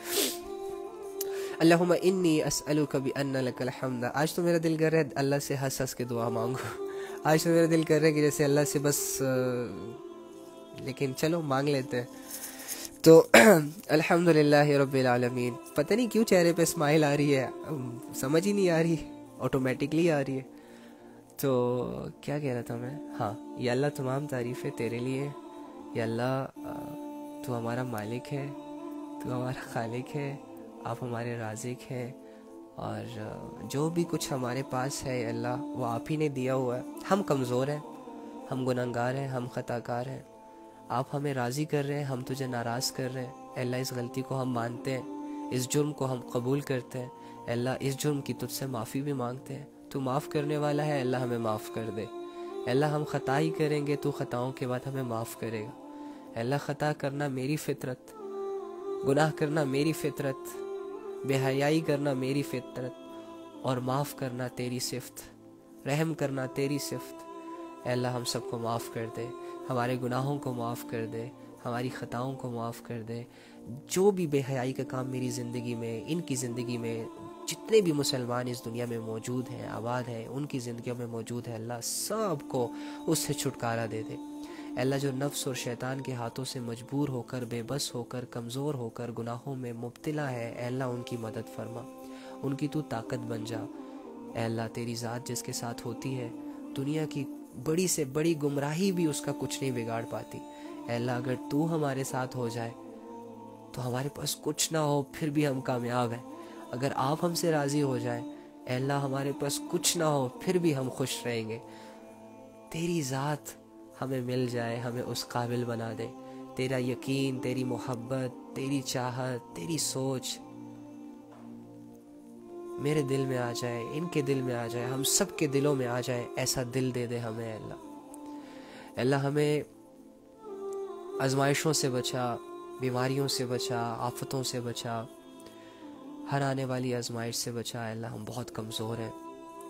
اللہم انی اسألک بان لک الحمد. آج تو میرا دل کر رہا ہے اللہ سے ہنس کے دعا مانگو. آج تو میرا دل کر رہا ہے کہ جیسے اللہ سے بس، لیکن چلو مانگ لیتے ہیں. تو الحمدللہ رب العالمین. پتہ نہیں کیوں چہرے پہ اسمائل آ رہی ہے، سمجھ ہی نہیں آ رہی، آٹومیٹکلی آ رہی ہے. تو کیا کہہ رہا تھا میں؟ ہاں، یا اللہ تمام تعریفیں تیرے لیے. یا اللہ تو ہمارا مالک ہے، تو ہمارا خالق ہے، آپ ہمارے رازق ہیں، اور جو بھی کچھ ہمارے پاس ہے اللہ وہ آپ ہی نے دیا ہوا ہے. ہم کمزور ہیں، ہم گنہگار ہیں، ہم خطا کار ہیں. آپ ہمیں راضی کر رہے ہیں، ہم تجھے ناراض کر رہے ہیں. اے اللہ اس غلطی کو ہم مانتے ہیں، اس جرم کو ہم قبول کرتے ہیں. اے اللہ اس جرم کی تجھ سے معافی بھی مانگتے ہیں. تو معاف کرنے والا ہے، اللہ ہمیں معاف کر دے. اے اللہ ہم خطا ہی کریں گے، تو خطاؤں کے بعد ہمیں معاف کرے گا. اے اللہ خطا کرنا میری فطرت، گناہ کرنا میری فطرت، بے حیائی کرنا میری فطرت، اور معاف کرنا تیری صفت، رحم کرنا تیری صفت. اے اللہ ہم سب کو معاف کر دے، ہمارے گناہوں کو معاف کر دے، ہماری خطاؤں کو معاف کر دے. جو بھی بے حیائی کا کام میری زندگی میں، ان کی زندگی میں، جتنے بھی مسلمان اس دنیا میں موجود ہیں، آباد ہیں، ان کی زندگیوں میں موجود ہے، اللہ سب کو اس سے چھٹکارا دے دے. اے اللہ جو نفس اور شیطان کے ہاتھوں سے مجبور ہو کر، بے بس ہو کر، کمزور ہو کر گناہوں میں مبتلا ہے، اے اللہ ان کی مدد فرما، ان کی تو طاقت بن جا. اے اللہ تیری ذات جس کے ساتھ ہوتی ہے، دنیا کی بڑی سے بڑی گمراہی بھی اس کا کچھ نہیں بگاڑ پاتی. اے اللہ اگر تو ہمارے ساتھ ہو جائے تو ہمارے پاس کچھ نہ ہو پھر بھی ہم کامیاب ہیں. اگر آپ ہم سے راضی ہو جائیں، اے اللہ ہمارے پاس کچھ نہ ہو پھر بھی ہم خوش رہیں گے. تیری ذات ہمیں مل جائے، ہمیں اس قابل بنا دے. تیرا یقین، تیری محبت، تیری چاہت، تیری سوچ میرے دل میں آ جائے، ان کے دل میں آ جائے، ہم سب کے دلوں میں آ جائے. ایسا دل دے دے ہمیں اے اللہ. اے اللہ ہمیں آزمائشوں سے بچا، بیماریوں سے بچا، آفتوں سے بچا، ہر آنے والی آزمائش سے بچا۔ اے اللہ ہم بہت کمزور ہیں،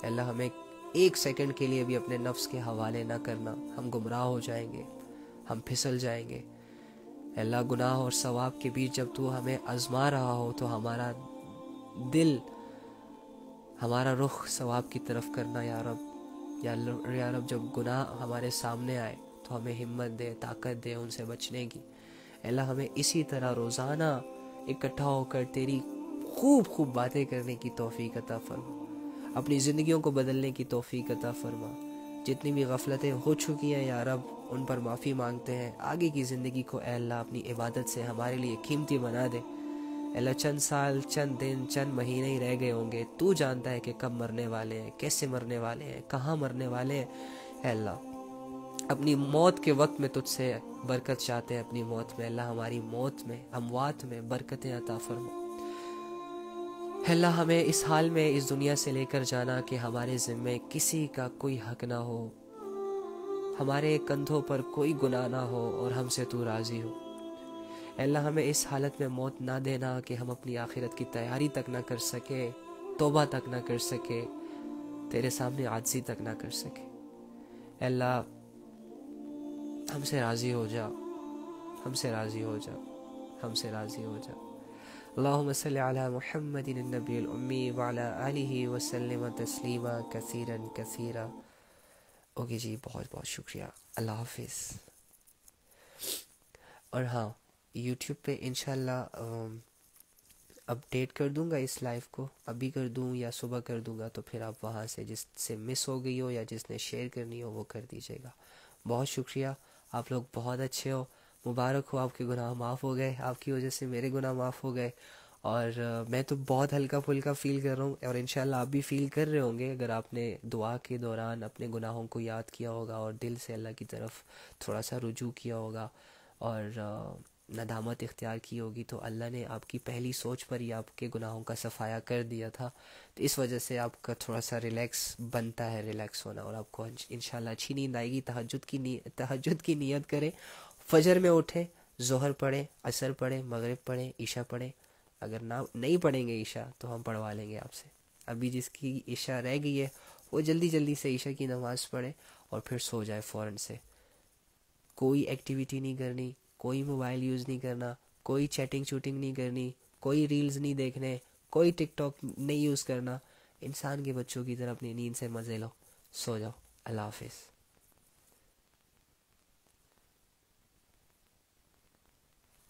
اے اللہ ہمیں ایک سیکنڈ کے لیے بھی اپنے نفس کے حوالے نہ کرنا، ہم گمراہ ہو جائیں گے، ہم پھسل جائیں گے۔ اے اللہ گناہ اور ثواب کے بیچ جب تو ہمیں آزما رہا ہو تو ہمارا دل، ہمارا رخ ثواب کی طرف کرنا یا رب۔ یا رب جب گناہ ہمارے سامنے آئے تو ہمیں ہمت دے، طاقت دے ان سے بچنے کی۔ اے اللہ ہمیں اسی طرح روزانہ اکٹھا ہو کر تیری خوب خوب باتیں کرنے کی توفیق عطا فرما، اپنی زندگیوں کو بدلنے کی توفیق عطا فرما۔ جتنی بھی غفلتیں ہو چکی ہیں یا رب ان پر معافی مانگتے ہیں۔ آگے کی زندگی کو اے اللہ اپنی عبادت سے ہمارے لیے قیمتی بنا دے۔ اے اللہ چند سال، چند دن، چند مہینے ہی رہ گئے ہوں گے، تو جانتا ہے کہ کب مرنے والے ہیں، کیسے مرنے والے ہیں، کہاں مرنے والے ہیں۔ اے اللہ اپنی موت کے وقت میں تجھ سے برکت چاہتے ہیں، اپنی موت میں اللہ ہماری موت میں، اموات میں برکتیں عطا فرما۔ اے اللہ ہمیں اس حال میں اس دنیا سے لے کر جانا کہ ہمارے ذمے کسی کا کوئی حق نہ ہو، ہمارے کندھوں پر کوئی گناہ نہ ہو اور ہم سے تو راضی ہو۔ اے اللہ ہمیں اس حالت میں موت نہ دینا کہ ہم اپنی آخرت کی تیاری تک نہ کر سکے، توبہ تک نہ کر سکے، تیرے سامنے عاجزی تک نہ کر سکے۔ اے اللہ ہم سے راضی ہو جا، ہم سے راضی ہو جا، ہم سے راضی ہو جا۔ اللہم صلی علی محمد النبی الامی وعلی آلہ وسلم تسلیما کثیرا کثیرا۔ اوکے جی، بہت بہت شکریہ، اللہ حافظ۔ اور ہاں یوٹیوب پہ انشاءاللہ اپڈیٹ کر دوں گا اس لائیو کو، ابھی کر دوں یا صبح کر دوں گا، تو پھر آپ وہاں سے جس سے مس ہو گئی ہو یا جس نے شیئر کرنی ہو وہ کر دیجیے گا۔ بہت شکریہ، آپ لوگ بہت اچھے ہو، مبارک ہو، آپ کے گناہ معاف ہو گئے، آپ کی وجہ سے میرے گناہ معاف ہو گئے۔ اور میں تو بہت ہلکا پھلکا فیل کر رہا ہوں، اور انشاءاللہ آپ بھی فیل کر رہے ہوں گے اگر آپ نے دعا کے دوران اپنے گناہوں کو یاد کیا ہوگا اور دل سے اللہ کی طرف تھوڑا سا رجوع کیا ہوگا اور ندامت اختیار کی ہوگی، تو اللہ نے آپ کی پہلی سوچ پر ہی آپ کے گناہوں کا صفایا کر دیا تھا۔ تو اس وجہ سے آپ کا تھوڑا سا ریلیکس بنتا ہے، ریلیکس ہونا، اور آپ کو انشاءاللہ اچھی نیند آئے گی۔ تہجد کی نیت کریں، فجر میں اٹھیں، ظہر پڑھیں، عصر پڑھیں، مغرب پڑھیں، عشاء پڑھیں۔ اگر نہیں پڑھیں گے عشاء تو ہم پڑھوا لیں گے آپ سے۔ ابھی جس کی عشاء رہ گئی ہے وہ جلدی جلدی سے عشاء کی نماز پڑھے اور پھر سو جائے فوراً سے۔ کوئی ایکٹیویٹی نہیں کرنی، کوئی موبائل یوز نہیں کرنا، کوئی چیٹنگ چوٹنگ نہیں کرنی، کوئی ریلز نہیں دیکھنے، کوئی ٹک ٹاک نہیں یوز کرنا۔ انسان کے بچوں کی طرح اپنی نیند سے مزے لو، سو جاؤ۔ اللہ حافظ۔